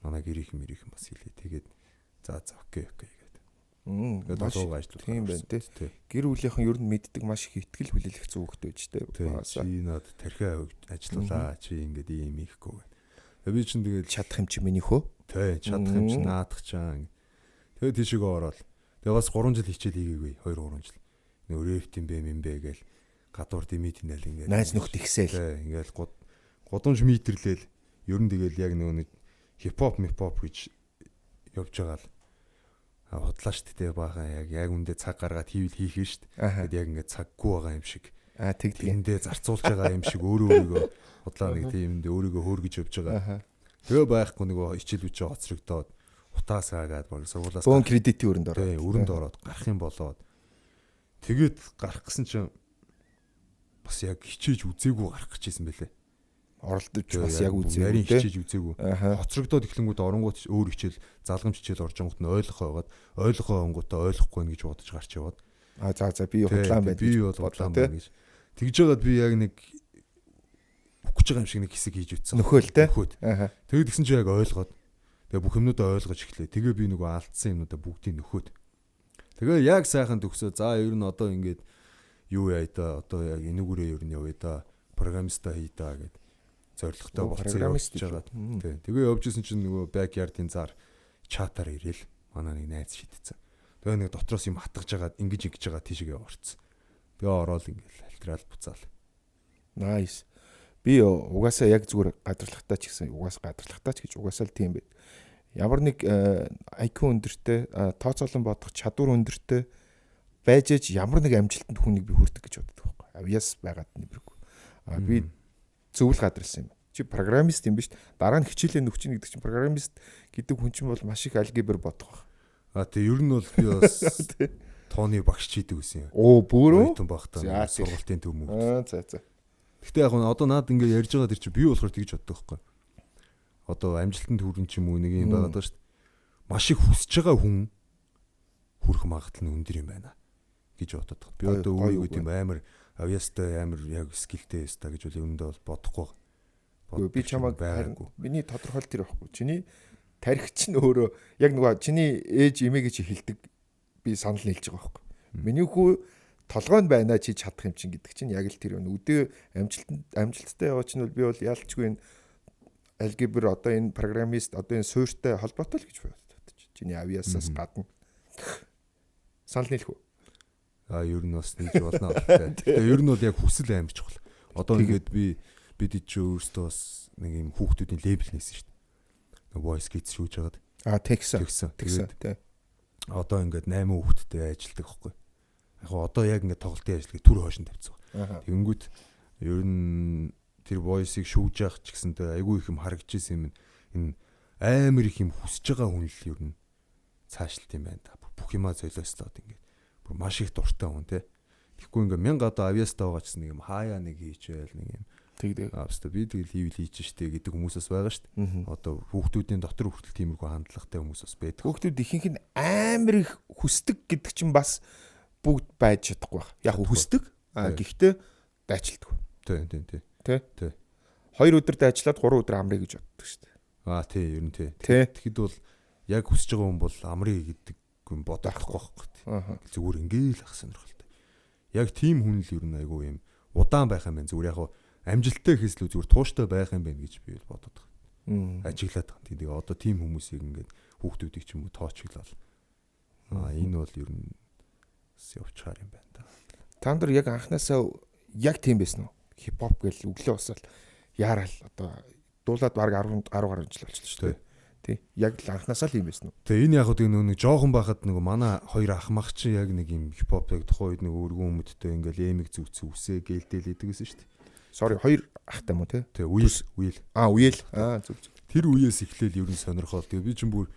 Манай гэрийнхэн бас хэлээ. Тэгээд за окей гэдэг. Тэгээд толгоогоо ажиллах. Тийм байна тий. Гэр бүлийнхэн ер нь мэддэг маш их ихтгэл хүлээлгэх зүгтэй байж тээ. Чи над тархиа ажиллуулаа. Чи ингээд ийм ихгүй. Би чинь тэгээд чадах юм чи миний хөө. Тэ чадах юм чи наадах чаан. Тэгээд тийшээгээ ороод. Тэгээд бас 3 жил хичээл хийгээгүй. 2-3 жил. Нөө рефт юм бэ гээл гадуур димит ингээл ингээд. Найз нөхд ихсээл. Тэ ингээл гудамж митэрлээл. Ер нь тэгэл яг нэг хипхоп гэж явж байгаа л. Худлаа штт тэ баахан яг үндэ цаг гаргаад хийвэл хийх нь штт. Тэгээд яг ингээд цаггүй байгаа юм шиг. Тэгдэ зарцуулж байгаа юм шиг өөрийгөө худлаа нэг тийм үндэ өөрийгөө хөөргөж явж байгаа. Тэгээ байхгүй нөгөө хичээлүүч оцрогдоод утаасаагаад баг сургуулаас бөөн кредитийн өрөнд ороод. Тий, өрөнд ороод гарах юм болоод тэгээд гарах гэсэн чинь бас яг хичээж үзээгүй гарах гэжсэн байлээ. Оролдож бас яг үзээгүй. Нарийн хичээж үзээгүй. Хоцрогдоод эхлэнгүүд оронгууд өөр хичээл залгамж хичээл орж ангууд нь ойлгохоо онгуудаа ойлгохгүй нэ гэж бодож гарч яваад. За би худлаан байна. Би бол худлаан байна гэж. Тэгж жагаад би яг нэг өгч байгаа юм шиг нэг хэсэг хийж үтсэн. Нөхөөл те. Тэгээд тэгсэн чи яг ойлгоод тэгээ бүх юмнуудаа ойлгож эхлэв. Тэгээ би нөгөө алдсан юмнуудаа бүгдийг нөхөөд. Тэгээ яг сайхан төгсөө. За ер нь одоо ингээд юу яа да одоо яг энүүгээрээ ер нь явъя да программиста хий да гэд зоригтой болцсон явж байгаа. Тий. Тэгээ явж исэн чинь нөгөө backyard-ын зар чатаар ирээл манай нэг найз шидсэн. Тэгээ нэг дотроос юм хатгаж байгаа ингэж байгаа тийшээ орцсон. Тэгээ ороод ингээл альтрал буцаал. Nice. Би угаасаа яг зүгээр гадарлагтаа ч гэсэн гадарлагтаа ч гэж угаасаа л тийм байд. Ямар нэг IQ өндөртэй, тооцоолон бодох чадвар өндөртэй байж аж ямар нэг амжилтанд хүнийг би хүрдэг гэж боддог байхгүй. Авьяас байгаад нэмэргүй. Би зөвл гадарлсан юм. Чи программист юм биш. Дараа нь хичээлээ нөхч нэг гэдэг чинь программист гэдэг хүн чинь бол маш их алгебр бодох байх. Тэг ер нь бол би бас тооны багш чийдэг гэсэн юм. Бүр Ойтон багтаа сургалтын төв мөн. За. Гэхдээ яг одоо наад ингээ ярьж байгаа дэр чи би болохоор тэгж боддог байхгүй. Одоо амжилтанд хүрэн ч юм уу нэг юм байгаад байгаа шүү дээ. Маш их хүсэж байгаа хүн хүрэх магадлал нь өндөр юм байна гэж боддог. Би одоо үгүй тийм амар авьяастай амар яг скиллтэй яста гэж үл өндөө бол бодохгүй. Би чамайг миний тодорхойлт тэр байхгүй. Чиний тарих чинь өөрөө яг нөгөө чиний ээж эмээ гэж хэлдэг би санал нийлж байгаа байхгүй. Миний хүү толгойн байна чи чадах юм чинь гэдэг чинь яг л тэр байна. Өдөө амжилттай яваа чинь би бол ялчгүй энэ алгебр одоо энэ программист одоо энэ суурьтай холбоотой л гэж боддог. Чиний авьяасаас гадна санал нийлэх үү? Ер нь бас нийлж болно. Тэгээ ер нь бол яг хүсэл амар чухал. Одоо ингээд бид ч өөрсдөө бас нэг юм хүүхдүүдийн лейбл нээсэн шүү дээ. Voice Kids шүүж хагаад. Тэгсэн. Тэгээд одоо ингээд 8 хүүхэдтэй ажилладаг байхгүй. Яг одоо яг ингээд тоглолтын ажлыг түр хойшин тавьчихсан. Тэгэнгүүт ер нь тэр voice-ийг шүүж явах ч гэсэнтэй айгүй их юм харагдчихсэн юм. Энэ амар их юм хүсэж байгаа хүн л ер нь цаашлт юм байна. Бүх юмаа золиослоод ингээд бүр маш их дуртай хүн те. Тэгэхгүй ингээд 1000 одоо авьяастай байгаа ч нэг юм хаяа нэг хийчихэл нэг юм тэгдэг. Авста би тэгэл хийж штэ гэдэг хүмүүсээс байгаа штэ. Одоо хүүхдүүдийн дотор хүртэл тиймэрхүү хандлагатай хүмүүс бас байдаг. Хүүхдүүд ихэнх нь амар их хүсдэг гэдэг чинь бас бүгд байж чадахгүй байх. Яг хүсдэг. Гэхдээ дайчилдаг. Тий. 2 өдөр дайчлаад 3 өдөр амрыг гэж боддог штэ. Тий, ер нь тий. Тэгэхэд бол яг хүсэж байгаа хүн бол амрыг гэдэг юм бодохгүй байхгүй. Зүгээр ингээл ах сонирхолтой. Яг тийм хүн л ер нь айгүй юм удаан байх юм байна. Зүгээр яг амжилттай гэхээс л зүгээр тууштай байх юм байна гэж би бодод байгаа. Ажиглаад байгаа. Тэгээ одоо тийм хүмүүсийг ингээд хүүхдүүдийг ч юм уу тоочглал. Энэ бол ер нь явчихаар юм байна да. Та нар яг анханасаа яг тийм байсан уу? Хипхоп гэж өглөө усаал яарал одоо дуулаад баг 10 гаруй жил болчихлоо шүү дээ. Тий. Яг л анханасаа л юм байсан уу? Тэгээ энэ яг нэг нэг жоохон байхад нэг манай хоёр ах мах чи яг нэг юм хипхопыг тухайн үед нэг өргөн өмдтэй ингээл эмиг зүгцэн үсээ гэлдээл идэг гэсэн шүү дээ. Sorry 2 ахтай мó тий. Тий, үйл. Үйл. Зүг. Тэр үеэс эхлээл ер нь сонирхол. Тэгээ би чинь бүр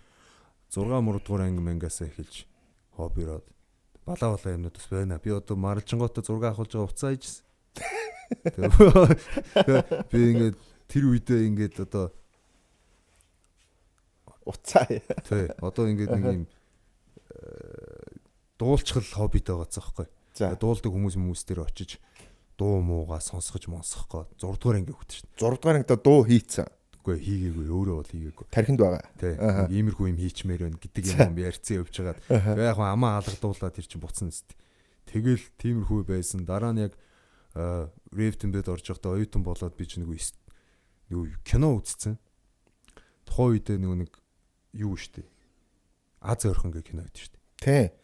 6 мурдугаар анги мангасаа эхэлж хоббироод балаа юмнууд бас байна. Би одоо маралжингоотой зураг авахулж байгаа уцаа хийжсэн. Тэгээ би ингээд тэр үедээ ингээд одоо уцаа. Тий, одоо ингээд нэг юм дуулчхал хоббитэй байгаацаа байхгүй. Дуулдаг хүмүүс дээр очиж дуу муугаа сонсгож монсохгүй 6 дугаар анги өгдөө шүү дээ. 6 дугаар ангида дуу хийцэн. Үгүй хийгээгүй өөрөө бол хийгээгүй. Тархинд байгаа. Тий. Иймэрхүү юм хийчмээр байна гэдэг юм ярьцсан явж байгаад. Тэгээ яг амаа алгадуулаад тэр чинь буцсан нэст. Тэгэл тиймэрхүү байсан. Дараа нь яг Rave-д орж байхдаа оюутан болоод би чинь нэг кино үзсэн. Тухайн үед нэг юу штэ. Аз орхон гэх кино байд штэ. Тий.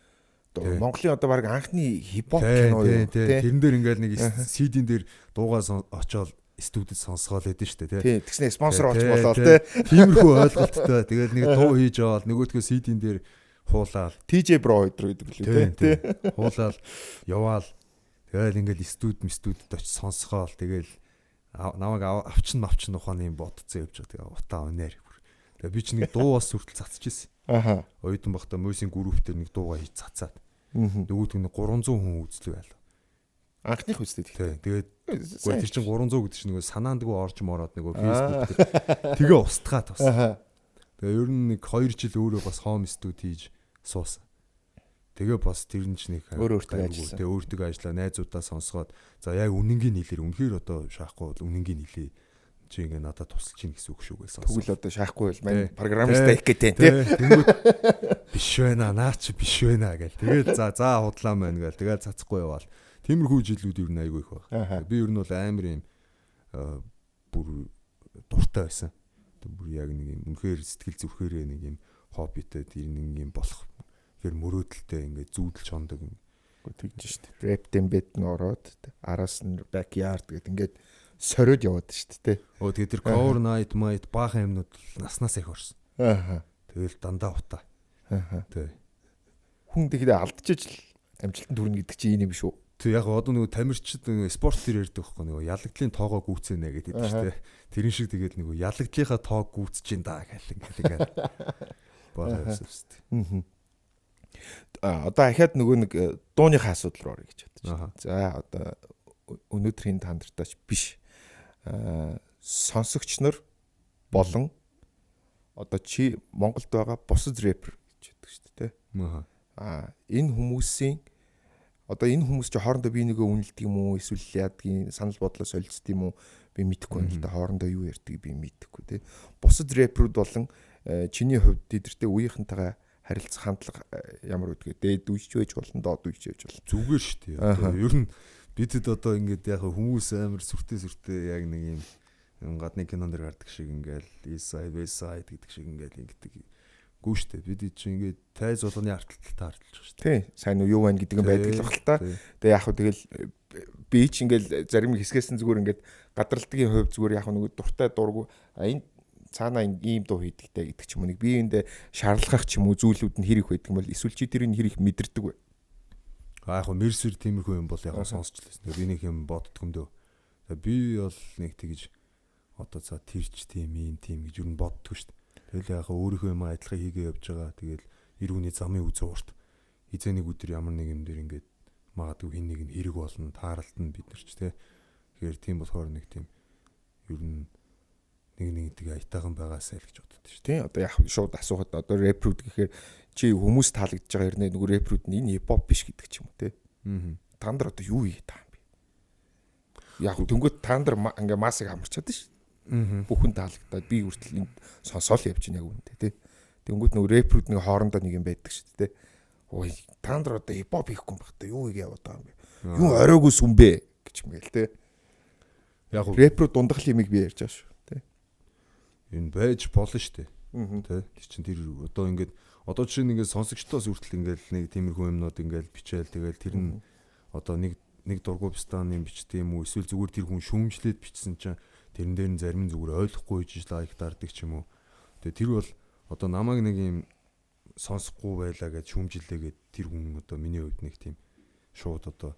Монголын одоо баг анхны хипхоп кино юу. Тэрэн дээр ингээл нэг CD-н дээр дуугаа очоод студид сонсгоол байдэн штэ тий. Тэгснэ спонсор олж болоо тий. Тиймэрхүү ойлголттой. Тэгэл нэг дуу хийж аваад нөгөөдгөө CD-н дээр хуулаад TJ Bro өдр гэдэг лээ тий. Хуулаад яваал. Тэгэл ингээл студид очиж сонсгоол. Тэгэл намайг авчин ухааны юм бодцсон явж байгаа. Тэгээ утаа өнөр. Тэгээ би ч нэг дуу бас хүртэл цацчихсэн. Оюутан багтаа мөсийн групп дээр нэг дуугаа хийж цацаад. Нөгөөдг нь 300 хүн үзлээ байлаа. Анхных үстэй тий. Тэгээд тэр чинь 300 гэдэг чинь нөгөө санаандгүй орж мороод нөгөө Facebook дээр тэгээ устгаад бас. Тэгээ ер нь нэг 2 жил өөрөө бас home studio хийж суусан. Тэгээ бас тэр нь ч нэг өөртөө ажилласан. Тэгээ өөртөө ажиллаа, найзуудаа сонсгоод за яг үнэнгийн нийлэр үнэхээр одоо шаахгүй бол үнэнгийн нийлээ чи ингээ надад тусалж ийн гэсэн үг шүү гэсэн. Тэгвэл одоо шаахгүй бол мань программист их гэдэг тий. Тэнгүүд биш байна, наа чи биш байна гэл. Тэгээд за худлаа маань гэл. Тэгээд цацхгүй яваал. Тиймэрхүү жилүүд ер нь айгүй их баг. Би ер нь бол амар юм бүр дуртай байсан. Бүр яг нэг юм үнэхээр сэтгэл зүрхээрээ нэг юм хоббитэй тэр нэг юм болох. Тэгэхээр мөрөөдөлтэй ингээд зүүдэлж хондог тэгж штэ. Рэптэн бэт н ороод араас нь backyard гэдэг ингээд сориод яваад штэ тэ. Тэгээд тэр cover night might баахан юмнууд наснаас их орсон. Тэгэл дандаа утаа. Тэг. Хүн тэгэхдээ алдчихж амжилтанд хүрнэ гэдэг чинь ийм юм шүү. Тэг яг одоо нөгөө тамирчид спорт төр ярьдаг байхгүй нөгөө ялагдлын тоогоо гүйцэнэ гэдэг чинь тэ. Тэрэн шиг тэгээд нөгөө ялагдлынхаа тоог гүйцэж ин даа гэх бага явсан. Одоо ахаад нөгөө нэг дууныхаа асуудал руу орё гэж бодож байна. За одоо өнөөдрийн тандартаач биш. Сонсогч нар болон одоо чи Монголд байгаа бусад рэпер гэж байдаг шүү дээ. Энэ хүмүүсийн одоо энэ хүмүүс чи хоорондоо бие нэгэ үнэлдэг юм уу эсвэл яадгийн санал бодлоо солилцдог юм уу би мэдэхгүй юм л да хоорондоо юу ярьдгийг би мэдэхгүй те. Бусад рэперүүд болон чиний хувьд тэдэртэй үеийнхэнтэйгээ харилцах хандлага ямар үдгээ дээд үеч байж болно доод үеч байж болно. Зүгээр шүү дээ. Ер нь бидэд одоо ингээд яг хүмүүс амар сүртэй яг нэг юм гадны кинон дэр гардаг шиг ингээл East Side West Side гэдэг шиг ингээл ингэдэг гүү штэ. Бид чи ингээд тайз болгоны арталтаа хардж байгаа штэ. Тий. Сайн уу юу байна гэдэг нь байдаг л бах л та. Тэгээ яг хөө тэгэл би ч ингээл зарим хэсгээс нь зүгээр ингээд гадралтгийн хувь зүгээр яг нэг дуртай дургу энэ цаана ийм дуу хийдэгтэй гэдэг ч юм уу нэг биеиндээ шаарлах ч юм уу зүйлүүд нь хэрэг байдаг юм бол эсвэл чи тэрийг хэрэг мэдэрдэг вэ? Яг хөө мерсэр тиймэрхүү юм бол яг сонсч лээсэн. Би нэг юм боддг юм дөө. Би бол нэг тэгж одоо за тэрч тийм гэж юу н боддгоо шүү дээ. Тэгэл яг өөрийнхөө юм адилхан хийгээ явж байгаа. Тэгэл эр хүний замын үзэн урт хизээ нэг өдөр ямар нэг юм дээр ингээд магадгүй хин нэг нь хэрэг болно, тааралт нь бид нар ч тий. Тэгэхээр тийм болохоор нэг тийм ер нь нэг тэгээ аятайхан байгаасай л гэж боддоо шүү. Тий. Одоо яг шууд асуухад одоо рэпрүүд гэхээр чи хүмүүс таалагдж байгаа хэрнээ нөгөө рэпрүүд нь энэ хипхоп биш гэдэг ч юм уу тий. Та нар одоо юу хий таа юм бэ? Яг дөнгөд та нар ингээ масыг амарчаад шүү. Бүхэн таалагдаад би хүртэл энд сонсоол явж байна яг үнэндээ тий. Дөнгөд нөгөө рэпрүүд нэг хоорондоо нэг юм байдаг шүү тий. Ой та нар одоо хипхоп хийхгүй юм байна. Юу хий яваад байгаа юм бэ? Юу оройгүй сүмбэ гэж юм гээл тий. Яг рэпрүүд дундах юмыг би ярьж байгаа шүү. Энэ байж болно шүү дээ. Тэ. Тэр чинь тэр одоо ингээд одоо жишээ нь ингээд сонсогчдоос хүртэл ингээд нэг тиймэрхүү юмнууд ингээд бичээл тэгэл тэр нь одоо нэг дургуй пистаны бичдэг юм уу эсвэл зүгээр тэр хүн шүүмжлээд бичсэн чинь тэрэн дээр нь зарим нь зүгээр ойлгохгүй хийж лайк даардаг ч юм уу. Тэгээ тэр бол одоо намайг нэг юм сонсохгүй байлаа гэж шүүмжлээгээд тэр хүн одоо миний хувьд нэг тийм шууд одоо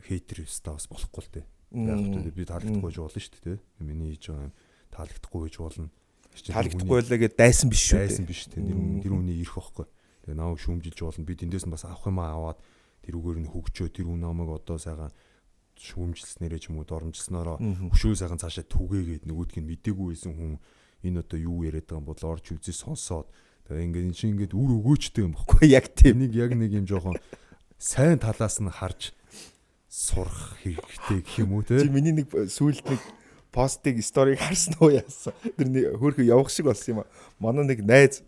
хейтер стаас болохгүй л дээ. Яг л би таалагдахгүй болж болно шүү дээ. Миний хийж байгаа юм таалагдахгүй гэж болно. Таалагдахгүй байлаа гэдээ дайсан биш шүү. Дайсан биш тийм тэр хүний ирэх байхгүй. Тэгээ наав шүүмжилж болно. Би тэндээс нь бас авах юм аваад тэр үгээр нь хөгжөө тэр хүн намайг одоо сайхан шүүмжилснээрээ ч юм уу доромжилснороо хөшөө сайхан цаашаа түгээгээд нөгөөдг нь мдээгүй байсан хүн энэ одоо юу яриад байгаа юм бол орж үзээ сонсоод тэгээ ингээд эн чинь ингээд үр өгөөчтэй юм баггүй. Яг тийм нэг яг нэг юм жоохон сайн талаас нь харж сурах хэрэгтэй гэх юм уу те. Чи миний нэг сүүлд нэг постыг сториг харсан уу яасан. Тэр нэг хөөрхөө явах шиг болсон юм аа. Манай нэг найз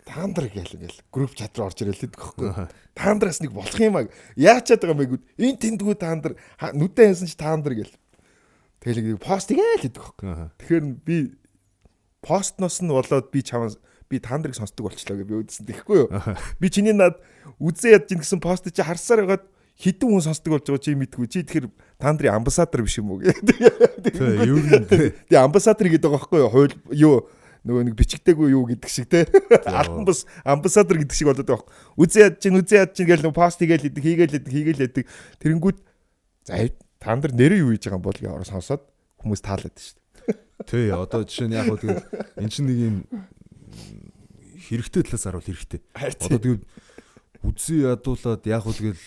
таандар гээл групп чат руу орж ирэл л гэхгүй. Таандраас нэг болох юм аа. Яачаад байгаа юм бэ? Энэ тэндгүү таандар нүдэн хэлсэн чи таандар гээл. Тэгэл нэг пост гээл гэдэг гэхгүй. Тэгэхээр би постноос нь болоод би таандрыг сонсдог болчлоо гэж би үдсэн тэгэхгүй юу. Би чиний над үзээ ядж ин гэсэн пост чи харсаар байгаад хитэн хүн сонсдог болж байгаа чи мэдгүй чи тэгэхээр таандрын амбассадор биш юм уу гэдэг. Тэгээ амбассадор гэдэг байгаа байхгүй юу? Хууль юу нөгөө нэг бичигдээгүй юу гэдэг шиг те. Амбассадор гэдэг шиг болоод байгаа. Үзээ ядж ин гээл нөгөө пост хийгээл идэг. Тэрэнгүүд за таандар нэрээ юу хийж байгаа юм бол гэж сонсоод хүмүүс таалаад шүү дээ. Тий, одоо жишээ нь яг хөө тэгээд эн чинь нэг юм хэрэгтэй талаас харуул хэрэгтэй. Одоо тэгээд үзээ ядуулаад яг хөө тэгэл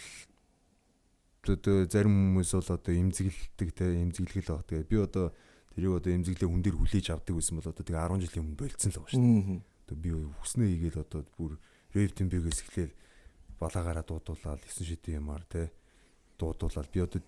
одоо зарим хүмүүс бол одоо эмзэглэлдэг те эмзэглэл байгаа. Тэгээд би одоо тэрийг одоо эмзэглээ хүн дээр хүлээж авдаг байсан бол одоо тэгээ 10 жилийн өмнө болцсон л байгаа шүү дээ. Одоо би хүснээ хийгээл одоо бүр рэптэмбэгээс эхлээл балаагаараа дуудуулаад 9 шидийн юмар те дуудуулаад би одоо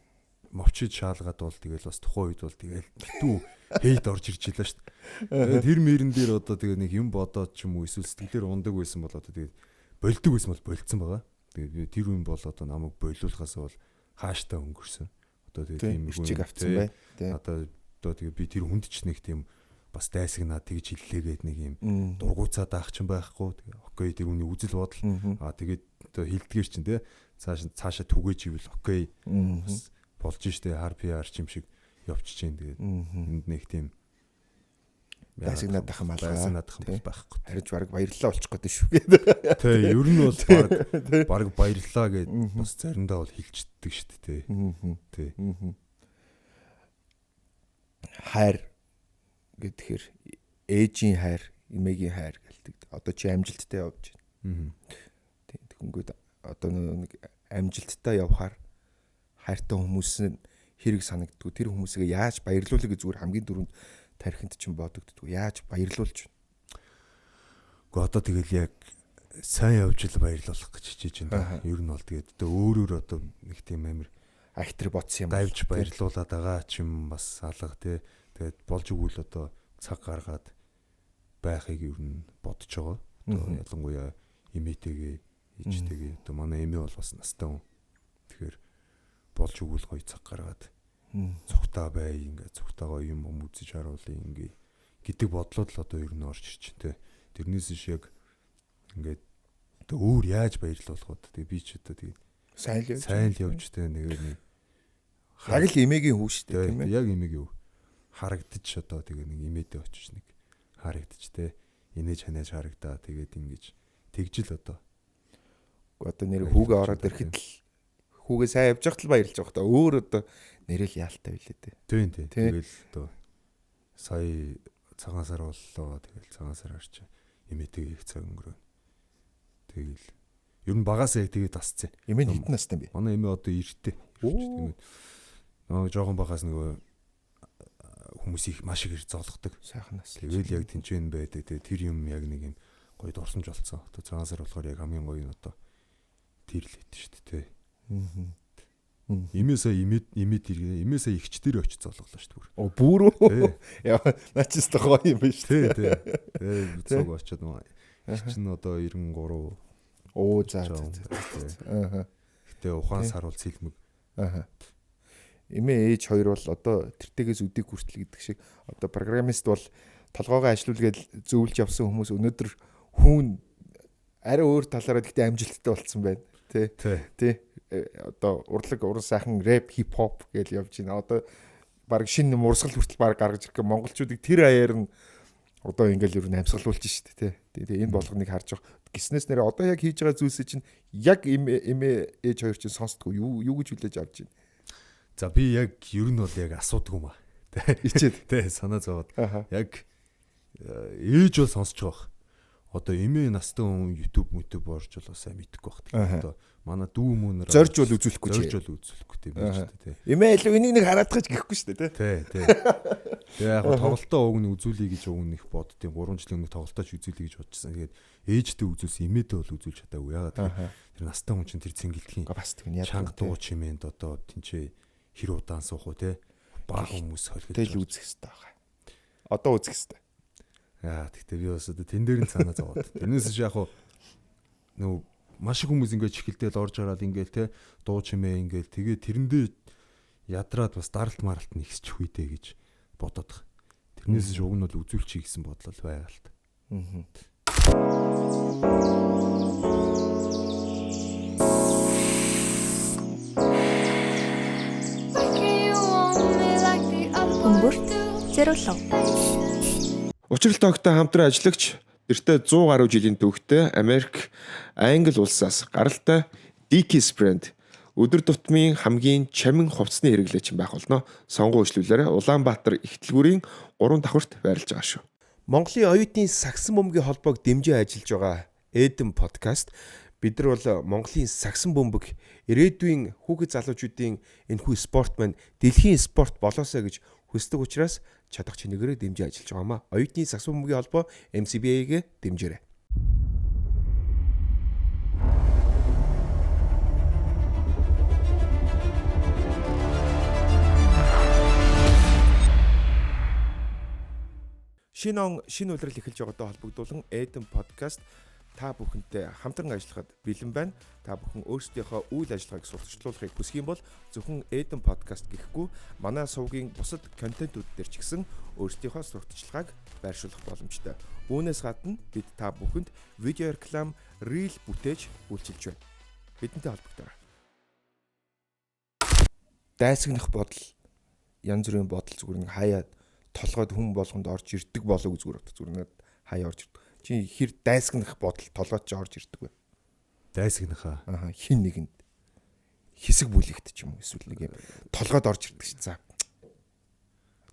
мовчид шаалгаад бол тэгэл бас тухайн үед бол тэгэл битүү хейт орж ирж илаа шүү дээ. Тэр мөрөн дээр одоо тэгээ нэг юм бодоод ч юм уу эсвэл сэтгэлээр ундаг байсан бол одоо тэгээ болдог байсан бол болцсон байгаа. Тэгээд би тэр үн бол одоо намайг болиулахаас бол хааштай өнгөрсөн. Одоо тэгээд тийм чиг авцсан бай. Одоо тэгээд би тэр хүнд ч нэг тийм бас дайсагнаа тэгж хиллээгээд нэг юм дургуцаад авах ч байхгүй. Тэгээд окей тэр үний үзэл бодол. Тэгээд одоо хилдгэр чинь те цаашаа түгээж ивэл окей. Бас болж штэ RPR ч юм шиг явчих чинь тэгээд энд нэг тийм дайсагнаад ах юм байхгүй. Харин баг баярлалаа болчих гээд шүү гэдэг. Тэ ер нь бол баг баярлалаа гэд бас заримдаа бол хилчдэг шүү дээ. Тэ. Хайр гэхээр ээжийн хайр, эмээгийн хайр гэлдэг. Одоо чи амжилттай явж байна. Тийм тэгэнгүүт одоо нэг амжилттай явхаар хайртай хүмүүс нь хэрэг санагддгүй. Тэр хүмүүсийг яаж баярлуулах гэж зүгээр хамгийн дөрөнд тархинд чинь бодогддгүй. Яаж баярлуулж байна? Гэхдээ одоо тэгэл яг сайн явж ил баярлуулах гэж хичээж байна. Ер нь бол тэгээд өөрөөр одоо нэг тийм амир актер бодсон юм. гайвж баярлуулаад байгаа ч юм бас алга тий. Тэгээд болж игэл одоо цаг гаргаад байхыг ер нь бодож байгаа. Одоо ялангуяа эмээтэйгээ ээжтэйгээ одоо манай эмээ бол бас настай хүн. Тэгэхээр болж игэл гоё цаг гаргаад цухтаа бай ингээ цухтаага юм үзэж харуулъя ингээ гэдэг бодлоод л одоо ер нь орж ирж байна те. Тэрнээс иш яг ингээд одоо өөр яаж баярлуулах вэ? Тэгээ би ч одоо тэгээ сайн л явж те нэгээр нэг яг л эмээгийн хүү шүү дээ тийм ээ. Яг эмээгийн хүү харагдаж одоо тэгээ нэг эмээдээ очиж нэг харагдаж те инээж ханаж харагдаа тэгээд ингэж тэгжил одоо нэр хүүгээ ороод ирэхэд л хүүгээ сайн явж байхад л баярлж байгаа та өөр одоо нэрэл яалтай билээ дээ. Тийм. Тэгэл одоо сая цагаан сар боллоо. Тэгэл цагаан сар харч эмээтэйгээ их цаг өнгөрөө. Тэгэл ер нь багасаа яг тэгээд тасцсан. Эмээ хэдэн настай юм бэ? Манай эмээ одоо 90-тэй. Нөгөө жоохон багаас нөгөө хүмүүс их маш их зоолгодог. Сайхан нас. Тэгэл яг тэнцэн байдаг. Тэгээд тэр юм яг нэг юм гоё дурсамж болцсон. Одоо цагаан сар болохоор яг хамгийн гоё нь одоо тэр л хэт шүү дээ. Имээсээ имээсээ ихч дээр очиж зоолголоо шүү дээ. Бүр үү? Яа, начис тохоо юм биш үү? Тий. Цог очиод нөө. Ихч нь одоо 93. За. Гэтэ ухаан сар бол сэлмэг. Эмээ ээж хоёр бол одоо тэртээс үдийг хүртэл гэдэг шиг одоо программист бол толгоогоо ажилуулгээд зөвлөж явсан хүмүүс өнөөдөр хүн арай өөр талаараа гэхдээ амжилттай болцсон байна. Тий. Одоо уран сайхан рэп, хип хоп гэж явж байна. Одоо баг шинэ мурсгал хүртэл баг гаргаж ирэх монголчуудыг тэр аяар нь одоо ингээл ер нь амьсгалуулж штэ тий. Тэгээ энэ болгоныг харж байгаа. Гиснээс нэрээ одоо яг хийж байгаа зүйлсээ чинь яг эмээ ээж хоёр чинь сонсдгоо юу гэж хүлээж авч байна. За би яг ер нь бол яг асуудаг юм аа. Тий санаа зовоод. Яг ээж бол сонсож байгаа. Одоо эмээ настай хүн YouTube орж болоо сайн мэдэхгүй баг. Одоо манай дүү мөнөр зорж бол үзүүлэхгүй тийм байж тээ. Эмээ илүү энийг нэг хараад гаж гэхгүй шүү дээ тий. Тэгээ яг тоглолтоо уг нь үзүүлэе гэж уг нь их боддtiin 3 жилийн өмнө тоглолтоо ч үзүүлэе гэж бодчихсан. Тэгээд ээжтэй үзүүлсэн эмээтэй бол үзүүлж чадаагүй. Ягаад тэр настай хүн чинь тэр цэнгэлдгийн чанга дуу чимээнд одоо тэнцээ хэр удаан суух уу те бага хүмүүс холгож тэл үзэх хэрэгтэй байгаа. Одоо үзэх хэрэгтэй. Тэгтээ би бас одоо тэн дээр нь санаа зовоод. Тэрнээс яг нөгөө маш их хүмүүс ингэж ихэлдэл орж гараад ингээл те дуу чимээ ингээл тэгээ тэрэндээ ядраад бас даралт маралт нэгсчих үедээ гэж бодоод байгаа. Тэрнээс уг нь бол үзүүлчихье гэсэн бодлол байгаа л та. Бөмбөр зэрүүлэг. Учрал тогтой хамтран ажиллагч эртээ 100 гаруй жилийн түүхтэй Америк, Англи улсаас гаралтай Dickies брэнд өдөр тутмын хамгийн чамин хувцсны хэрэглээч байх болно. Сонгуун үйлчлүүлээрээ Улаанбаатар ихтлгүүрийн 3 давхарт байрлаж байгаа шүү. Монголын оюутны сагсан бөмбөгийн холбоог дэмжиж ажиллаж байгаа Эдэн подкаст. Бид нар бол Монголын сагсан бөмбөг ирээдүйн хүүхэд залуучуудын энэхүү спорт маань дэлхийн спорт болоосоо гэж хүсдэг учраас чадах чинэгээрээ дэмжиж ажиллаж байгаамаа. Оюутны сагсан бөмбөгийн холбоо MCBA-гээ дэмжээрэй. Шинэ улирал эхэлж байгаатай холбогдуулан Эдэн подкаст та бүхэнтэй хамтран ажиллахад бэлэн байна. Та бүхэн өөрсдийнхөө үйл ажиллагааг сурталчлуулахыг хүсэх юм бол зөвхөн Eden podcast гэхгүй манай сувгийн бусад контентууд дээр ч гэсэн өөрсдийнхөө сурталчилгааг байршуулах боломжтой. Үүнээс гадна бид та бүхэнд видео реклам, reel бүтээж үйлчилж байна. Бидэнтэй холбогдорой. Дайсагнах бодол янз бүрийн бодол зүгээр нэг хаяад толгойд хүн болгонд орж ирдэг болов уу зүгээр хаяа орж ирдэг. Чи хэр дайсагнах бодол толгойд ч орж ирдэг вэ? Дайсагнаха. Хин нэгэнд хэсэг бүлэгт ч юм уу эсвэл нэг юм толгойд орж ирдэг ш. За.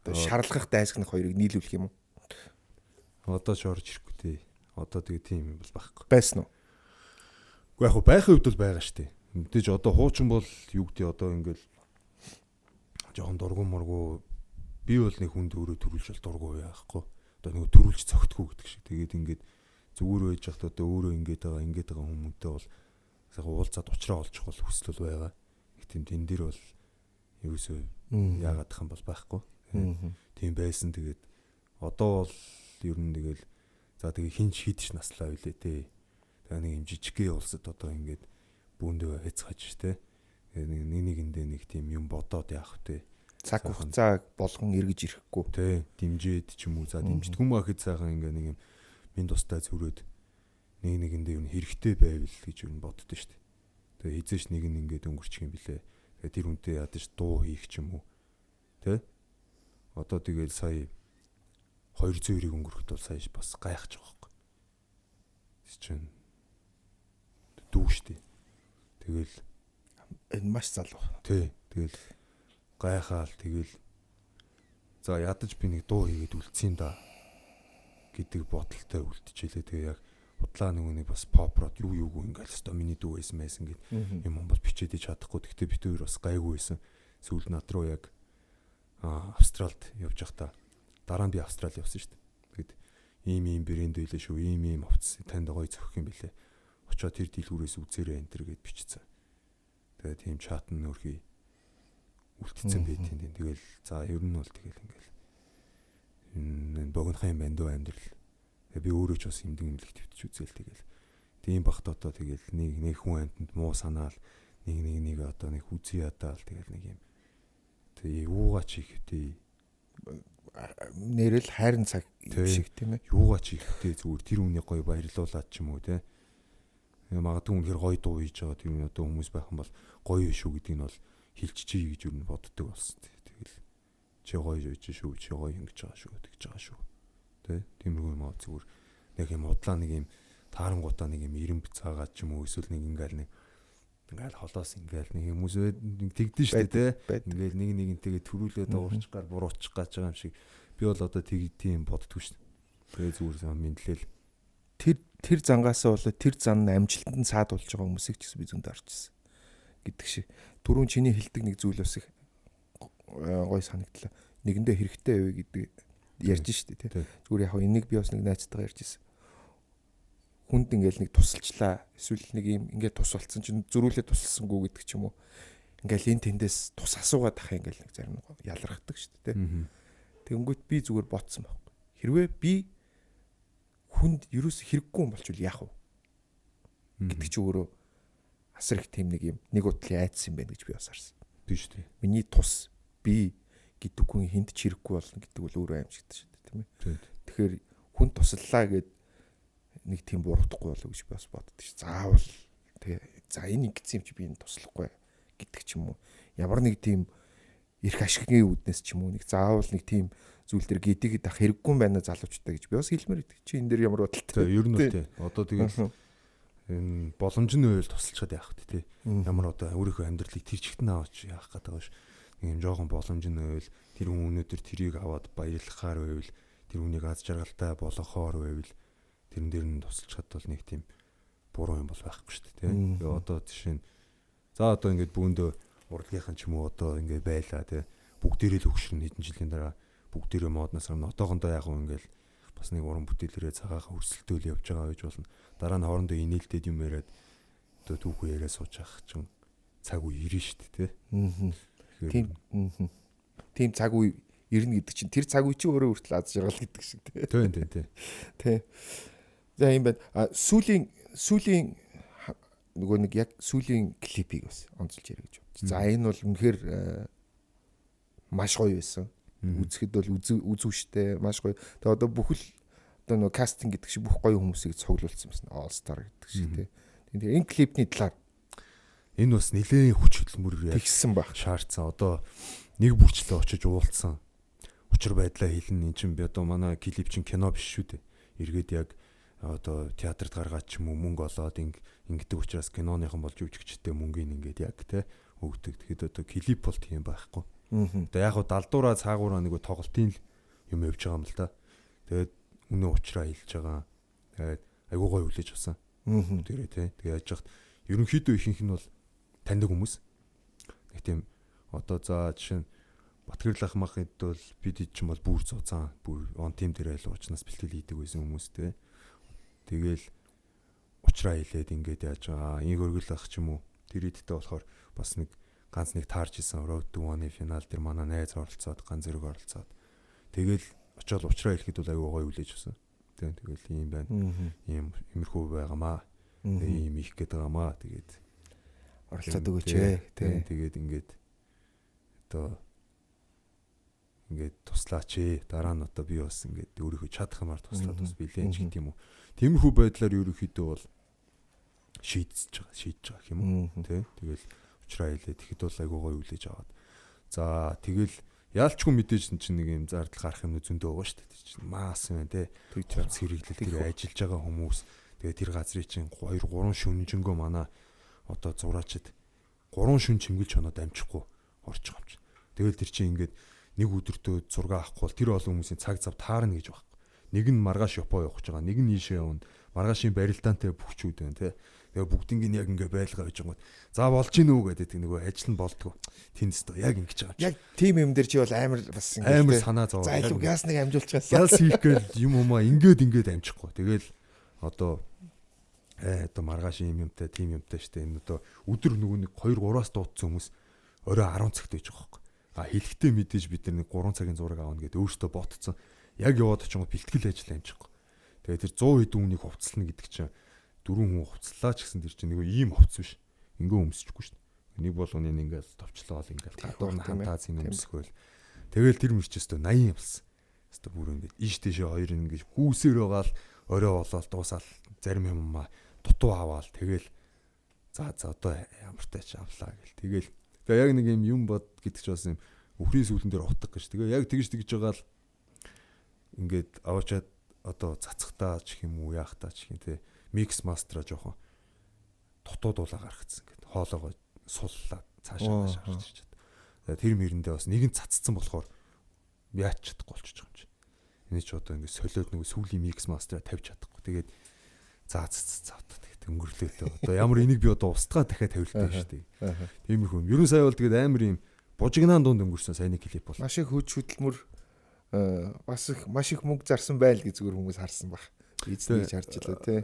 Одоо шарлахах дайсагнах хоёрыг нийлүүлэх юм уу? Одоо ч орж ирэхгүй тий. Одоо тэгээ тийм юм бол байхгүй. Байсан уу? Уу яг байхын үед бол байгаа штэ. Мэдээж одоо хуучин бол юу гэдэг одоо ингээл жоохон дургуй би бол нэг хүнд өөрөө төрүүлж бол дургуй яахгүй. Одоо нэг төрүүлж цогтгүй гэдэг шиг. Тэгээд ингээд зүгээр байж хахад одоо өөрөө ингээд байгаа хүмүүнтэй бол сайхан уулзаад уучраа олчих бол хүсэл бол байгаа. Их тийм тэн дээр бол ерөөсөө яагаадах юм бол байхгүй. Тийм байсан. Тэгээд одоо бол ер нь тэгэл за тэгээ хинч хийдэж наслаа билээ те. Тэгээ нэг юм жижигхэн улсад одоо ингээд бүүндээ хэцгаж штэ. Нэгэндээ нэг тийм юм бодоод яах вэ? Цаг хугацаа болгон эргэж ирэхгүй. Тэ, дэмжээд ч юм уу. За дэмждэг юм ахэд сайхан ингээ нэг юм минь тустай зүрөөд нэгэндээ юу хэрэгтэй байвал гэж юу боддоо штэ. Тэгээ хизээш нэг нь ингээд өнгөрчих юм блэ. Тэгээ тэр үнтэй ядаж дуу хийх ч юм уу. Тэ? Одоо тэгэл сая 200-ыг өнгөрөхөд бол сая бас гайхаж байгаа байхгүй. Тэс чинь дүү штэ. Тэгэл энэ маш залуу. Тий. Тэгэл гайхаал тэгэл за ядаж би нэг дуу хийгээд үлдсэн да гэдэг бодолтой үлдчихэлээ. Тэгээ яг удлаа нөгөөний бас pop-род юу ингээл өстой миний дүү байсан гэд юм бол бичээд ич чадахгүй. Тэгтээ бид хоёр бас гайгүй байсан. Сүүл над руу яг Австралид явж байхдаа дараа нь би Австрали явсан шүү дээ. Тэгэд ийм брэнд байлээ шүү. Ийм овц танд гоё зөхөх юм бэлээ. Очоод тэр дэлгүүрээс үзээрэй энэ төр гэд бичсэн. Тэгээ тийм чат нь өөрхий үлдсэн байт тийм. Тэгэл за ер нь бол тэгэл ингээл энэ богинохын юм байна дөө амьдрал. Тэгээ би өөрөө ч бас имдэгнэлэг твитч үзэл тэгэл. Тийм багт одоо тэгэл нэг хүн амтнд муу санаал нэг одоо нэг хүзий ядаал тэгэл нэг юм. Тэгээ юугаа ч ихтэй нэрэл хайрын цаг шиг тийм ээ. Юугаа ч ихтэй зүгээр тэр үнийг гоё баярлуулаад ч юм уу те. Магадгүй үнэхээр гоё дуу хийж байгаа тэр нь одоо хүмүүс байх юм бол гоё шүү гэдгийг нь бол хилччихье гэж юу боддог болсон. Тэгэл чи гоё хийж шүү, чи гоё ингэж байгаа шүү гэж байгаа шүү. Тэ тиймэрхүү юм аа зүгээр нэг юм удлаа нэг юм таарангуудаа нэг юм ирэмб цаагаад ч юм уу эсвэл нэг ингээл холоос ингээл нэг хүмүүс тэгдэж штэ тэ. Ингээл нэгнтэйгээ төрүүлээд уурчих гар буруучих гэж байгаа юм шиг би бол одоо тийм боддгоо штэ. Тэгээ зүгээр мэдлээл тэр зангаасаа болоо тэр зан амжилтанд саадуулж байгаа хүмүүсийг ч гэсэн би зөндөө орчихсон гэдэг шиг. Түрүүн чиний хэлдэг нэг зүйл бас их гой санагдлаа. Нэгэндээ хэрэгтэй вэ гэдэг ярьж штэ тий. Зүгээр яг энийг би бас нэг найзтайгаа ярьжсэн. Хүнд ингээл нэг тусалчлаа. Эсвэл нэг юм ингээд тус болцсон чинь зөрүүлээ тусалсангүй гэдэг ч юм уу. Ингээл энэ тэндээс тус асуугаад ах ингээл нэг зарим ялрахдаг штэ тий. Тэнгүүт би зүгээр ботсон байхгүй. Хэрвээ би хүнд ерөөс хэрэггүй юм болчвол яах вэ? Гэдэг чи өөрөө асар их тийм нэг юм нэг утлын айдас юм байна гэж би бас харсан. Биш үү? Миний тус би гэдэг хүн хүнд ч хэрэггүй болно гэдэг бол өөрөө аимшигдсан шүү дээ, тийм ээ. Тэгэхээр хүн туслалаа гэд нэг тийм буруудахгүй болов гэж би бас боддог ш. Заавал тэгээ за энэ ингэсэн юм чи би энэ туслахгүй гэдэг ч юм уу. Ямар нэг тийм эрх ашигын үүднээс ч юм уу нэг заавал нэг тийм зүйл төр гэдгийг дах хэрэггүй юм байна залуучтай гэж би бас хэлмээр байдаг. Чи энэ дэр ямар бодолтой? Ер нь үү. Одоо тэгээд энэ боломжны үйл тусалчаад яах вэ те. Ямар одоо өөрийнхөө амьдралыг тэр чигтэн аваач яах гэдэг байгаа ш. Нэг юм жоохон боломжны үйл тэр хүн өнөөдөр тэрийг аваад баярлахаар байвал тэр хүнийг аз жаргалтай болгохоор байвал тэрэн дээр нь тусалчаад бол нэг тийм буруу юм бол байхгүй ш. Те. Одоо жишээ нь за одоо ингээд бүүндөө урлагийнхан ч юм уу одоо ингээд байлаа те. Бүгдээрээ л өгшөрн хэдэн жилийн дараа бүгдээрээ моднаас орно. Одоохондоо яг уу ингээл бас нэг уран бүтээлээрээ цагаахан өрсөлдөөл явж байгаа гэж болно. Дараа нь хоорондоо инээлтэд юм яриад одоо түүхүү яриа сууж авах чинь цаг үе ирнэ шүү дээ, тий. Тийм цаг үе ирнэ гэдэг чинь тэр цаг үе чинь өөрөө хүртэл аз жаргал гэдэг шиг тий. Тий. Тий. За юм байна. Сүүлийн нөгөө нэг яг сүүлийн клипийг бас онцолж ярих гэж байна. За энэ бол үнэхээр маш гоё байсан. Үзэхэд бол үзүүштэй маш гоё. Тэгээ одоо бүхэл одоо нөгөө кастинг гэдэг шиг бүх гоё хүмүүсийг цуглуулсан байсан. All Star гэдэг шиг тий. Тэгээ энэ клипний талаар энэ бас нэлээд хүч хөдөлмөр тэгсэн баг. Шаардсан. Одоо нэг бүрчлээ очиж уулцсан. Учир байдлаа хэлнэ. Эн чинь би одоо манай клип чинь кино биш шүү дээ. Эргээд яг одоо театрт гаргаад ч юм уу мөнгө олоод ингэдэг учраас киноныхан болж жүжигчтэй мөнгөний ингээд яг те өгдөг. Тэгэхэд одоо клип бол тийм байхгүй. Одоо яг хуу далдуураа цаагаараа нэг тоглолтын юм явж байгаа юм л да. Тэгээд үнэ уучраа хэлж байгаа. Тэгээд айгуу гоё хүлээж авсан. Тэрээ те. Тэгээд яаж яхад ерөнхийдөө ихэнх нь бол таньдаг хүмүүс. Нэг тийм одоо за жишээ нь Батгэрл ах махад бол бид ч юм бол бүр зузаан бүр он тим дээрээ л уучнаас бэлтгэл хийдэг байсан хүмүүс те. Тэгэл уучраа хэлээд ингээд яаж байгаа. Ин хөргөл ах ч юм уу. Тэр идтэй болохоор бас нэг ганц нэг таарж исэн Road to One финал дээр манай найз оролцоод ганц зэрэг оролцоод тэгэл очиод уучраа хэлэхэд бол аюу гоё хүлээж авсан. Тэгэл ийм байна. Ийм имерхүү байгаамаа. Ийм их гээд байгаамаа. Тэгээд оролцоод өгөөч ээ. Тэгээд ингээд одоо ингээд туслаач ээ. Дараа нь одоо би бас ингээд өөрийнхөө чадах юмар туслаад бас билээ ч гэх юм уу. Тиймэрхүү байдлаар ерөөхдөө бол шийдэж байгаа юм уу. Тэгэл уучраа хэлээ. Тэгэхэд бол айгуу гоё үлээж аваад. За тэгэл яалчгүй мэдээж чинь нэг юм зардал гарах юм зөндөө байгаа шүү дээ. Тэр чинь маас юм те. Тэгж хэрэглэл тэр ажиллаж байгаа хүмүүс. Тэгээ тэр газрын чинь 2 3 шүнжэнгөө манай одоо зураачд 3 шүн чимгэлж хоноод амжихгүй орж байгаа юм чинь. Тэгэл тэр чинь ингээд нэг өдөртөө зураг авахгүй бол тэр олон хүмүүсийн цаг зав таарна гэж байна. Нэг нь маргааш Япоо явах гэж байгаа. Нэг нь ийшээ явна. Маргаашийн барилдаантай бүхчүүд байна те. Тэгээ бүгднийг яг ингээ байлгаа гэж байгаа. За болж гин үү гэдэг нөгөө ажил нь болдгоо. Тэндээс яг ингэж байгаа. Яг тим юм дээр чи бол амар бас ингээ амар санаа зовоо. За илүү газ нэг амжуулчихсан. Газ хийх гээл юм уу ингээд амжихгүй. Тэгэл одоо одоо маргааш юм юмтай тим юмтай штэ. Энэ одоо өдөр нөгөө нэг 2-3-аас дуудсан хүмүүс орой 10 цагт байж байгаа байхгүй. Хэлэхдээ мэдээж бид нар нэг 3 цагийн зураг аавна гэдэг өөртөө ботцсон. Яг яваад очингод бэлтгэл ажил амжихгүй. Тэгээ тэр 100 хэд үнийг хувцлана гэдэг чинь 4 хүн хувцлаа ч гэсэн тэр чинь нэг ийм хувц биш. Ингээ өмсчихгүй шүү дээ. Нэг болгоны ингээл товчлоод ингээл гадуур нь хамтаа зин өмсгөөл. Тэгэл тэр мөрчөөстөө 80 явсан. Өстө бүр ингээд иш тийшээ хоёр ингээд гүүсээр байгаа л орой болоод дуусаал зарим юм дутуу аваал тэгэл за одоо ямартай ч авлаа гэл. Тэгэл тэгээ яг нэг юм бод гэдэг ч бас юм өхрийн сүүлэн дээр утга гэж. Тэгээ яг тэгж байгаа л ингээд аваачаад одоо цацхтаа ч юм уу яахтаа ч юм те микс мастера жоохон дутуудуулаа гаргацсан гэдэг. Хоолоогоо суллаад цаашаа шаарч ирчихэд. Тэр мэрэндээ бас нэгэн цацсан болохоор яач чадахгүй болчихж байгаа юм чи. Энэ ч одоо ингээд солиод нэг сүүлийн микс мастера тавьж чадахгүй. Тэгээд заа тэгээд өнгөрлөөтэй. Одоо ямар энийг би одоо устгаа дахиад тавилтаа шүү дээ. Тиймэрхүү. Ерөн сая бол тэгээд амар юм бужигнаан дунд өнгөрсөн саяны клип бол. Маш их хүч хөдөлмөр бас их маш их мөнгө зарсан байл гэж зүгээр хүмүүс харсан баг. Эзнийг харж илээ тий.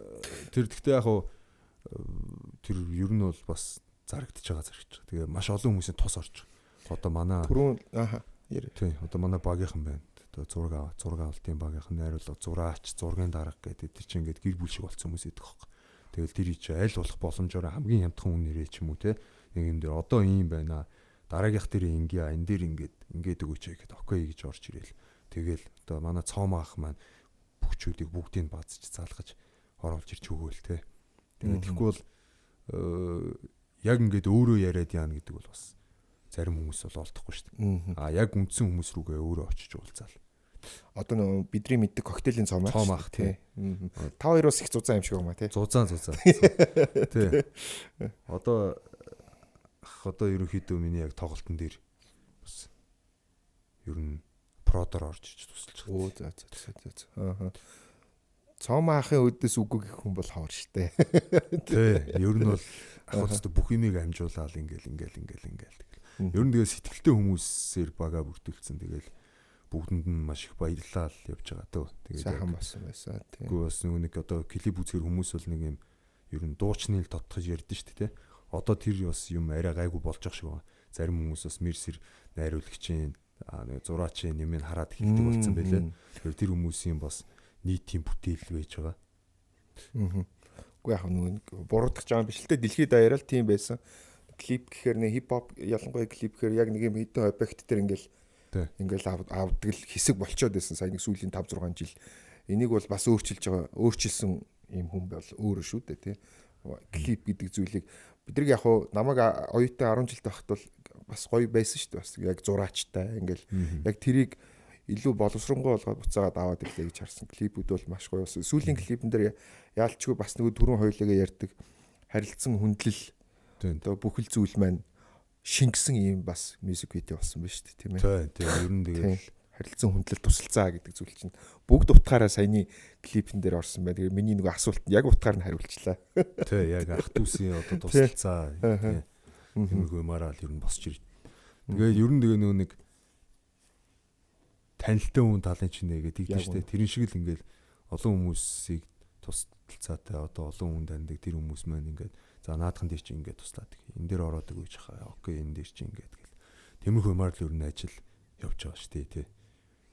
Тэр гэхдээ яг хуу тэр ер нь бол бас зарагдчихж байгаа зэрэгч. Тэгээ маш олон хүмүүсийн тус орж байгаа. Одоо манай түрүүн тий одоо манай багийнхан байна. Одоо зураг авалтын багийнхан найруулга зураач зургийн дарга гэдэг тэр чинь ингээд гэр бүл шиг болсон хүмүүс идэх хөөх. Тэгэл тэр чи аль болох боломжоор хамгийн хямдхан үн нэрээ ч юм уу тий. Нэг юм дээр одоо ийм байна. Дараагийнх дээр ингээ энэ дээр ингээд өгөөч гэдэг окей гэж орж ирээл. Тэгэл одоо манай цоом ах маань бүхчүүдийг бүгдийг баазч залгаж оруулж ирж өгөөл те. Тэгээд тэгэхгүй бол яг ингээд өөрөө яриад яана гэдэг бол бас зарим хүмүүс бол олдохгүй шүү дээ. Яг үндсэн хүмүүс рүүгээ өөрөө очиж уулзаал. Одоо нөө бидний мэддэг коктейлийн цоом ах тий. 5-2-оос их зузаан юм шиг байна тий. Зузаан. Тий. Одоо ерөнхийдөө миний яг тоглолтын дээр бас ер нь продор орж иж тусалж байгаа. За. Цоом ахын өдөөс үгүй гэх хүн бол ховор штэ. Тий. Ер нь бол ахвцтай бүх юмыг амжуулаад ингээл. Ер нь тэгээ сэтгэлтэй хүмүүсээр бага бүртүүлсэн. Тэгэл бүгдэнд нь маш их баярлал явж байгаа дөө. Тэгээд сайхан болсон байсан тий. Үгүй бас нэг одоо клип үзэхэр хүмүүс бол нэг юм ер нь дуучныг тодтогч ярьдэн шүү дээ тий. Одоо тэр бас юм арай гайгүй болж ах шиг байна. Зарим хүмүүс бас мэрсэр найруулагчийн нэг зураачийн нэмийг хараад хэлдэг болсон байлээ. Тэгэхээр тэр хүмүүсийн бас нийтийн бүтээл байж байгаа. Үгүй яг нэг буруудах жаа биш л дээ. Дэлхийд даяараа л тийм байсан. Клип гэхээр нэг хип хоп ялангуяа клип гэхээр яг нэг юм хэдэн объект дээр ингээл авдаг л хэсэг болчоод байсан. Сая нэг сүүлийн 5 6 жил. Энийг бол бас өөрчилсөн юм хүн бол өөрөө шүү дээ тий. Клип гэдэг зүйлийг бидрэг яг хуу намайг оюутай 10 жилд байхад бол бас гоё байсан шүү дээ. Бас яг зураачтай ингээл яг тэрийг илүү боловсронгуй болгоод буцаагаад аваад ирлээ гэж харсан. Клипүүд бол маш гоё болсон. Сүүлийн клипэн дээр яалчгүй бас нөгөө түрүүн хоёулаа ярьдаг харилцсан хүндлэл одоо бүхэл зүйл маань шингэсэн юм бас мьюзик видео болсон байна шүү дээ тийм ээ. Тийм ер нь тэгээд харилцсан хүндлэл тусалцаа гэдэг зүйл чинь бүгд утгаараа саяны клипэн дээр орсон байна. Тэгээд миний нөгөө асуулт яг утгаар нь хариулчлаа. Тийм яг ах дүүсийн одоо тусалцаа тийм юмгүй мараа л ер нь босч ирж. Тэгээд ер нь тэгээ нөгөө нэг танилтай хүн талын чинь нэгээд тэгдэж штэ. Тэрэн шиг л ингээл олон хүмүүсийг тусалцаатай одоо олон хүн таньдаг тэр хүмүүс маань ингээд за наадхан дээр чи ингээд туслаад энэ дээр ороод өгөөж хаа. Окей энэ дээр чи ингээд гэл. Тиймэрхүү юмар л ер нь ажил явж байгаа штэ тий.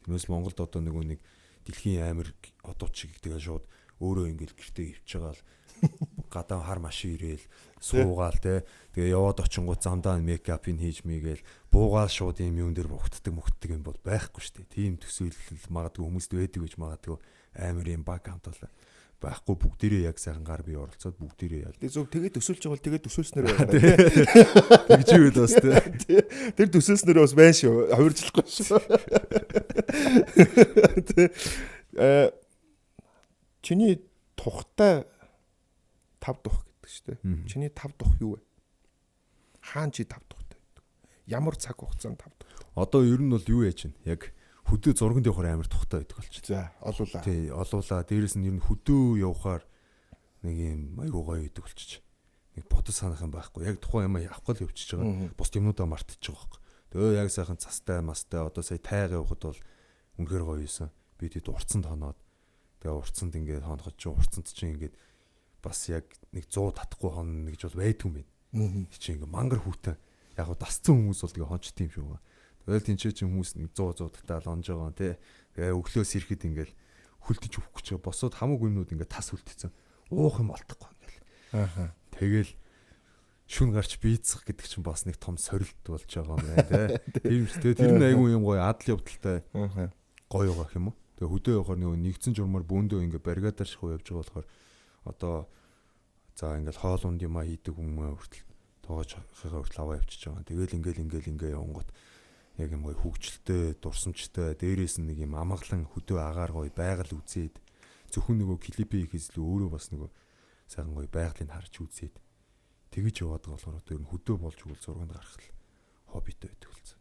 Тиймээс Монголд одоо нэг дэлхийн амир одууд шиг тэгээ шууд өөрөө ингээд гэртээ ивж байгаа л гадаа хар машин ирээл суугаал те тэгээ яваад очингууд замдаа мейкапыг хийж мийгээл буугаал шууд юм юун дээр мөгтдөг юм бол байхгүй шүү дээ. Тийм төсөөлөл магадгүй хүмүүст байдаг гэж магадгүй амар юм баг хамтал байхгүй бүгдээрээ яг сайхан гар бие оролцоод бүгдээрээ яг зөв тэгээд төсөөлж байгаа бол тэгээд төсөөлснөр байна. Тэгж ивэл бас те тэр төсөөлснөр бас байна шүү. Хувиржлахгүй шүү. Чиний тухтай 5 дух гэдэг шүү дээ. Чиний 5 дух юу вэ? Хаан чи 5 тухтай байдаг. Ямар цаг хугацаанд 5 дух? Одоо ер нь бол юу яа чинь яг хөдөө зурганд явахаар амар тухтай байдаг болчих. За олуулаа. Тий, олуулаа. Дээрээс нь ер нь хөдөө явахаар нэг юм айгуу гоё байдаг болчих. Нэг бодос санах юм байхгүй. Яг тухайн юм авах гол явчихж байгаа. Бус юмнуудаа мартчихж байгаа байхгүй. Тэгээ яг сайхан цастай, мастай одоо сая тайга явахад бол үнэхээр гоё юусан. Би тэд урцанд хоноод тэгээ урцанд ингээд хоноход чи урцанд чи ингээд бас яг нэг 100 татахгүй хонно гэж бол байдгүй юм байна. Чи ингээд мангар хүүтэн яг го дасцсан хүмүүс бол тэгээ хончт юм шүү. Тэгэл тэнцээ чи хүмүүс нэг 100 татаал онж байгаа тий. Тэгээ өглөөс ирэхэд ингээд хүлтэж өгөх гэж босоод хамаагүй юмнууд ингээд тас хүлтцэн. Уух юм олдохгүй ингээд. Тэгэл шүн гарч бийцэх гэдэг чинь бас нэг том сорилт болж байгаа юм байна тий. Тэр нь айгүй юм гоё адал явдалтай гоё байгаа юм уу. Тэгээ хөдөө явахаар нэгдсэн журмаар бөөндөө ингээ баррикадаар шахуу явж байгаа болохоор одоо за ингээл хоол унд юм хийдэг хүмүүс хүртэл тоогож хахаа хүртэл аваа явчихж байгаа. Тэгэл ингээ явангууд яг юм гоё хөвгчлөлтэй, дурсамжтай, дээрээс нь нэг юм амгалан хөдөө агаар гоё байгаль үзээд зөвхөн нөгөө клипийг хийслээ өөрөө бас нөгөө сайхан гоё байгалыг харж үзээд тэгэж яваад байгаа болохоор одоо ер нь хөдөө болж өгөл зурганд гарах л хоббитой байдаг болсон.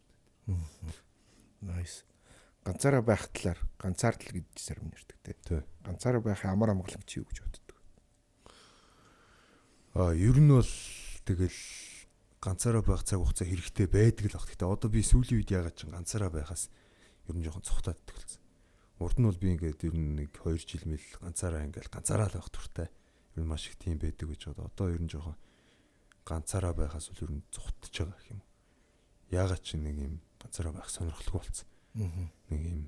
Nice. Ганцаараа байх талаар ганцаардал гэж зарим нэрдэг те. Ганцаараа байх амар амгалан чи юу гэж боддог? Ер нь бол тэгэл ганцаараа байх цаг хугацаа хэрэгтэй байдаг л баг. Гэтэ одоо би сүүлийн үед ягаад ч ганцаараа байхаас ер нь жоохон цухтаад идэлсэн. Урд нь бол би ингээд ер нь нэг 2 жил мэл ганцаараа ингээл ганцаараа л байх туртай. Ер нь маш их тийм байдаг гэж бодоо. Одоо ер нь жоохон ганцаараа байхаас бол ер нь цухтж байгаа гэх юм. Ягаад ч нэг юм ганцаараа байх сонирхолтой болсон. Нэг юм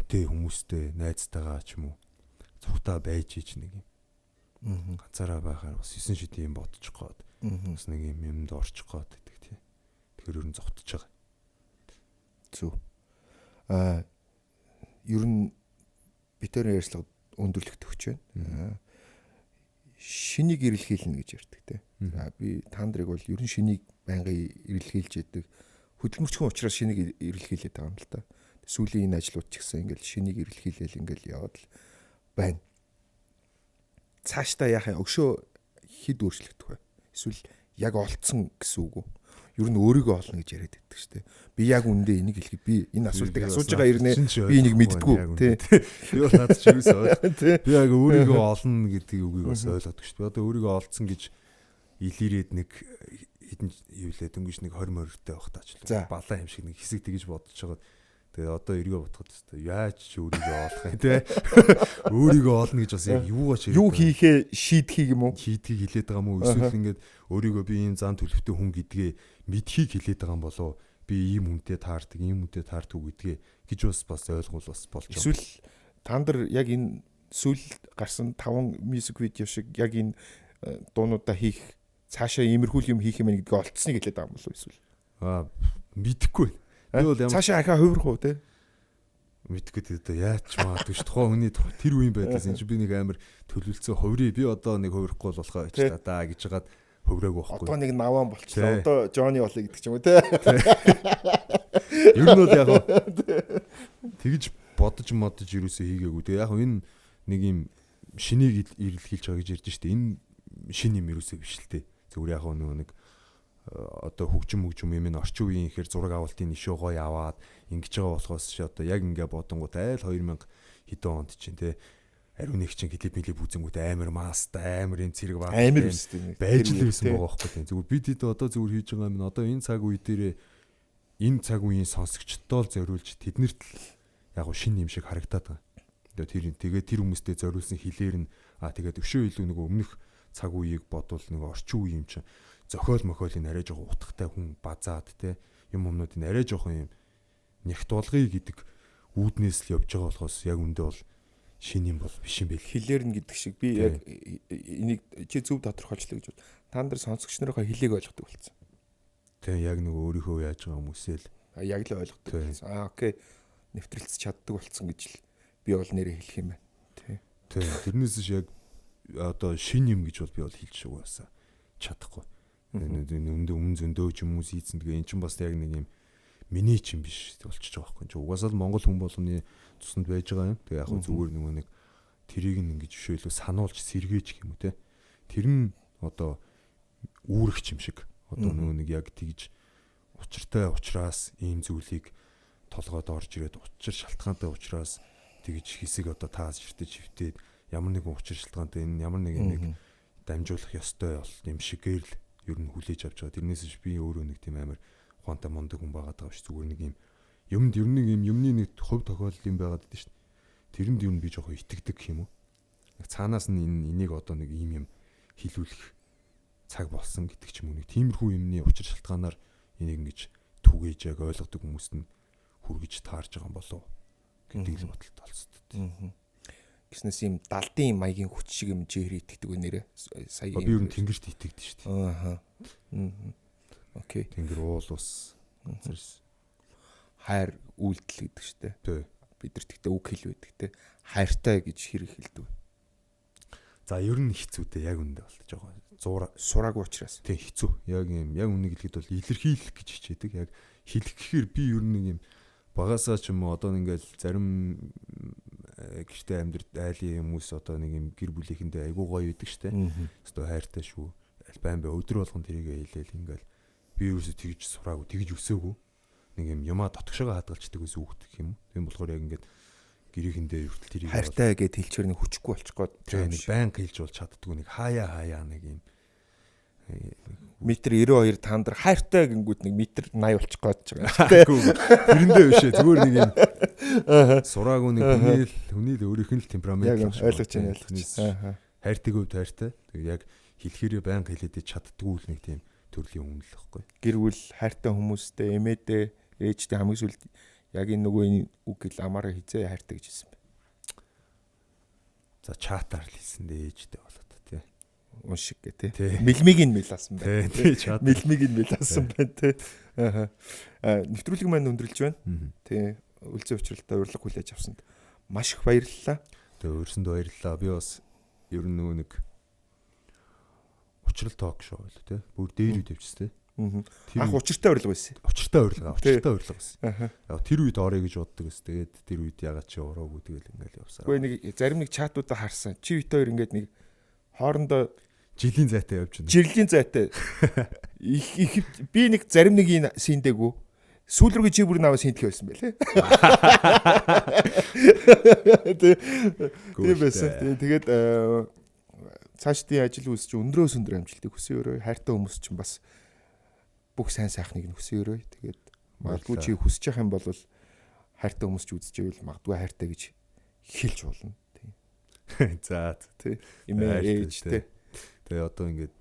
хүмүүстэй найзтайгаа ч юм уу цухтаа байж ич нэг юм ганцаараа байхаар бас 9 шид юм бодчих гээд бас нэг юмд орчих гээд гэдэг тийм. Тэгэхээр ер нь зогтож байгаа. Зү. Ер нь битэрийн ярьцлага өндөрлөгт өгч байна. Шинийг ирэлхийлнэ гэж ярьдаг тийм. Би тандрыг бол ер нь шинийг байнгын ирэлхийлж яадаг. Хөдөлмөрчхөн учраас шинийг ирэлхийлээд байгаа юм л та. Сүүлийн энэ ажлууд ч гэсэн ингээл шинийг ирэлхийлэл ингээл яваад л байна. Цаашдаа яахаа өшөө хэд өөрчлөгдөх вэ? Эсвэл яг олцсон гэсэн үг үү? Ер нь өөрийгөө олно гэж яриад байдаг шүү дээ. Би яг үндэ энийг хэлэхэд би энэ асуултыг асууж байгаа ирнэ. Би энийг мэддэггүй тий. Би бол наад чи юус ойлгох. Би яг өөрийгөө олно гэдэг үгийг бас ойлгодог шүү дээ. Одоо өөрийгөө олцсон гэж илэрээд нэг хэдэн юу лээ дөнгөж нэг 20 морьтой байх таач л балаа юм шиг нэг хэсэг тэгэж бодож байгаа. Тэгээ одоо эргөө бодоход тест яаж ч өөрийгөө олох юм те. Өөрийгөө олно гэж бас яг юугаач юу хийхээ шийдэхийг юм уу? Шийдхийг хэлээд байгаа юм уу? Эсвэл ингээд өөрийгөө би ийм зан төлөвтэй хүн гэдгээ мэдхийг хэлээд байгаа юм болоо би ийм хүнтэй таардаг гэдгээ гэж бас ойлгуул бас болж байгаа. Эсвэл та нар яг энэ сүүл гарсан 5 мьюзик видео шиг яг энэ дуунуудаа хийх цаашаа иймэрхүү юм хийх юм гэдгийг олцсныг хэлээд байгаа юм болов эсвэл мэдэхгүй. Би бол ямар цаашаа ахаа хувирах уу те? мэдгүй тэгээд яач маадгүй ш тухайн хүний тэр үеийн байдлаас энэ би нэг амар төлөвлөсөн хувирий би одоо нэг хувирэхгүй болохоо ч та даа гэж хагаад хувирааг байхгүй. Одоо нэг наваан болчихлоо. Одоо Johnny болъё гэдэг ч юм уу те. Ер нь бол яг тэгж бодож юусоо хийгээгүй. Тэгээ яг энэ нэг юм шинийг ирэлхийлж байгаа гэж ярьж штэ. Энэ шин юм юусоо биш л те. Зүгээр яг нэг одоо хөгжим юм энэ орчин үеийн ихээр зураг авалтын нишөө гоё аваад ингэж байгаа болохоос чи одоо яг ингээ бодонгууд айл 2000 хэдэн онд чинь те ариун нэг чинь клип үзэнгүүт амар мастай амар юм цэрэг баг амар үстэй байж л байсан байгаа байхгүй те зүгээр бид хэд одоо зүгээр хийж байгаа юм одоо энэ цаг үе дээрээ энэ цаг үеийн сонсогчдоо л зориулж тэднэрт л яг шин юм шиг харагдаад байгаа. Тэгээд тэр хүмүүстэй зориулсан хилээр нь тэгээд өшөө илүү нэг өмнөх цаг үеийг бодвол нэг орчин үе юм чинь зохиол мохиолын арай жоохон утгатай хүн базаад те юмнуудын арай жоохон юм нягт болгоё гэдэг үүднээс л явж байгаа болохоос яг үндэ бол шин юм бол биш юм байл. Хилээр нь гэдэг шиг би яг энийг чи зөв тодорхойлчлаа гэж бод. Та нар сонсогч нарынхаа хилийг ойлгодог болсон. Тэг яг нэг өөрийнхөө яаж байгаа хүмүүсээ л яг л ойлгодог болсон. Окей. Нэвтрэлцэж чаддаг болсон гэж л би бол нэрээ хэлэх юм байна. Тэг. Тэрнээс ч яг одоо шин юм гэж бол би бол хэлж шугаасаа чадахгүй. Өмнө зөндөөч хүмүүс ийцэн тэгээ эн чинь бас яг нэг юм миний чинь биш болчихж байгаа байхгүй. Угаасаа л Монгол хүн болгоны тусанд байж байгаа юм. Тэгээ яг зүгээр нэг тэрийг нь ингэж бишээлөө сануулж сэргээж гэх юм уу те. Тэр нь одоо үүрэгч юм шиг. Одоо нэг яг тэгж учиртай учраас ийм зүйлийг толгойд орж ирээд учир шалтгаантай учраас тэгж хэсэг одоо таас ширтэж хөвтээд ямар нэгэн учир шалтгаантай энэ ямар нэгэн дамжуулах ёстой бол юм шигээр л ер нь хүлээж авч байгаа. Тэрнээс би өөрөө нэг тийм амар ухаантай мундаг хүн байгаад байгаа ш. Зүгээр нэг юм юмд ер нь юм юмны нэг хувь тохиолдол юм байгаад байдаг ш. Тэрэнд юу би жоохон итгэдэг гэх юм уу. Цаанаас нь энийг одоо нэг юм хилүүлэх цаг болсон гэдэг ч юм уу. Нэг тиймэрхүү юмны учир шалтгаанаар энийг ингэж түгээж яг ойлгодог хүмүүст нь хүргэж таарж байгаа юм болов гэдэг л бодолтой болсон. Гиснээс юм далдын маягийн хүч шиг юм жигээр итгэдэг вэ нэрэ сая би ер нь тэнгэрт итгэдэг шүү Аа. дээ. Окей. Тэнгэр уул ус хайр үйлдэл гэдэг шүү дээ. Тий. Бид нар тэгтээ үг хэл байдаг те. Хайртай гэж хэрэг хэлдэг. За ер нь хэцүү дээ яг үндэ бол жоохон сураагүй учраас. Тий хэцүү. Яг юм яг үнийг хэлэхэд бол илэрхийлэх гэж хичээдэг. Яг хэлэх гэхээр би ер нь нэг юм багасаа ч юм уу одоо ингээл зарим гэртээ амьдрал айлын хүмүүс одоо нэг юм гэр бүлийнхэндээ айгуу гоё байдаг штэ. Өстө хайртай шүү. Албан бай өдөр болгон тэрийг хэлээл ингээл би юусо тэгж сураагүй тэгж өсөөгүй. Нэг юм юмаа дотгошоо хадгалцдаг гэсэн үг гэх юм. Тийм болохоор яг ингээд гэрийнхэндээ хүртэл тэрийг хайртай гэд хэлчихэр нэг хүчгүй болчих гээд нэг банк хэлж бол чаддгүй нэг хаяа нэг юм метр 92 та нар хайртай гингүүд нэг метр 80 болчих гээд байгаа. Тэрэндээ биш ээ зүгээр нэг юм сураагүй нэг хүний л өөрийнх нь л темперамент ойлгож байна. Хайртай хувьд хайртай. Тэгээ яг хэлэхээрээ банк хэлээд чаддгүй л нэг тийм төрлийн хүн л байхгүй. Гэр бүл хайртай хүмүүстэй эмээдээ ээжтэй хамгийн сүүлд яг энэ нөгөө үг гэл амаараа хизээ хайртай гэж хэлсэн бэ. За чатаар л хэлсэн дээ ээжтэй болоод тий. Уншиг гэ тий. Мэлмиг нь мэлаасан байна. Тий чат. Мэлмиг нь мэлаасан байна тий. Нэвтрүүлэг маань өндөрлж байна. Тий. Үлзий учралтай урилга хүлээж авсанд маш их баярлалаа. Тэгээ өөрсөндөө баярлалаа. Би бас ер нь нөгөө нэг учрал ток шоу л тий. Бүр дээр үд явчихс тий. Анх учиртай урилга байсан. Учиртай урилга байсан. Яг тэр үед орё гэж боддог ус. Тэгээд тэр үед ягаад чи ороогүй тэгэл ингээл явсаар. Гэхдээ нэг зарим нэг чатуудаа харсан. Чи бит хоёр ингээд нэг хоорондоо жилийн зайтай явж байна. Жилийн зайтай. Би нэг зарим нэг ин синдэгүү. Сүүл рүүгээ чи бүр наваа синдэх байсан байлээ. Тийм байсан. Тэгээд цаашдын ажил үйлс чи өндрөөс өндөр амжилтыг хүсье өрөө. Хайртай хүмүүс чинь бас бүх сайн сайхныг нь хүсье өрөө. Тэгээд магадгүй чи хүсэж явах юм бол хайртай хүмүүс ч үзэж ивэл магадгүй хайртай гэж хэлж болно. Тийм. За тий. Имээ ээжтэй. Тэгээ одоо ингээд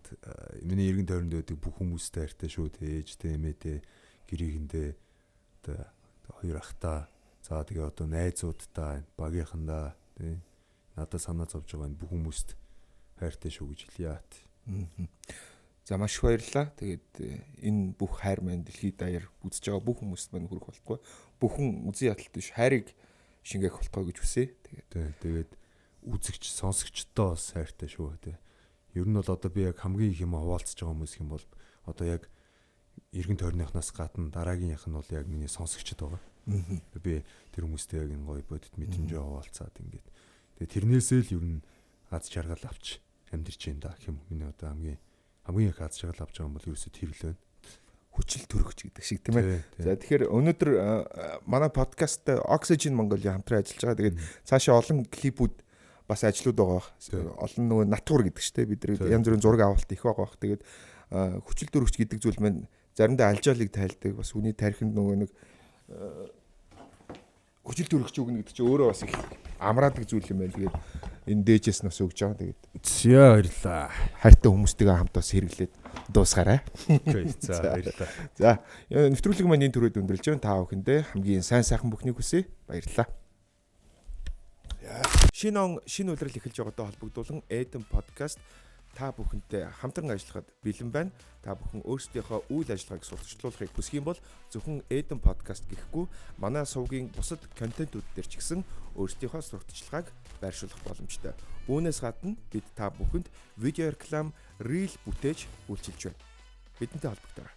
миний эргэн тойронд байдаг бүх хүмүүстэй хайртай шүү. Тэ ээжтэй, эмээтэй, гэрээхэндээ одоо хоёр ахтаа. За тэгээ одоо найзуудтай, багийнхандаа тий. надад санаа зовж байгаа энэ бүх хүмүүст хайртай шүү гэж хэлье. За маш их баярлалаа. Тэгээд энэ бүх хайр маань дэлхийд даяар үзэж байгаа бүх хүмүүст маань хүрэх болтугай. Бүхэн үзэн ядалт биш хайрыг шингээх болтугай гэж хүсье. Тэгээд үзэгч сонсогчдоо бас хайртай шүү. Ер нь бол одоо би яг хамгийн их юм хуваалцаж байгаа хүмүүс юм бол одоо яг эргэн тойрныхнаас гадна дараагийнх нь бол яг миний сонсогчд байгаа. Би тэр хүмүүстэй яг энэ гоё бодит мэдрэмжээ хуваалцаад ингээд. Тэгээд тэрнээсээ л ер нь аз жаргал авч амьдэрч юм да гэх юм. Миний одоо хамгийн их аз жаргал авч байгаа юм бол ерөөсөө тэр л байна. Хүчил төрөгч гэдэг шиг тийм ээ. За тэгэхээр өнөөдөр манай подкаст Oxygen Mongolia хамтран ажиллаж байгаа. Тэгээд цаашаа олон клипүүд бас ажлууд байгаа. Олон нөгөө натгуур гэдэг чинь бид нар янз бүрийн зураг авалт их байгаа бах. Тэгээд хүчил төрөгч гэдэг зүйл маань заримдаа алжаалыг тайлдаг. Бас үний тархинд нөгөө нэг хүчил төрөгч өгнө гэдэг чинь өөрөө бас их амраадаг зүйл юм байна. Тэгээд энэ дээжээс нас өгж байгаа. Тэгээд зя баярлаа. хайртай хүмүүстэйгээ хамт бас хэрэглээд дуусгаарай. За баярлаа. За нэвтрүүлэг маань энэ төрөйд өндөрлж байна. Та бүхэндээ хамгийн сайн сайхан бүхнийг хүсье. Баярлалаа. Шинэ улирал эхэлж байгаатай холбогдуулан Eden podcast та бүхэнтэй хамтран ажиллахад бэлэн байна. Та бүхэн өөрсдийнхөө үйл ажиллагааг сурталчлуулахыг хүсэх юм бол зөвхөн Eden podcast гэхгүй манай сувгийн бусад контентууд дээр ч гэсэн өөрсдийнхөө сурталчилгааг байршуулах боломжтой. Үүнээс гадна бид та бүхэнд видео реклам, рeel бүтээж үйлчилж байна. Бидэнтэй холбогдоорой.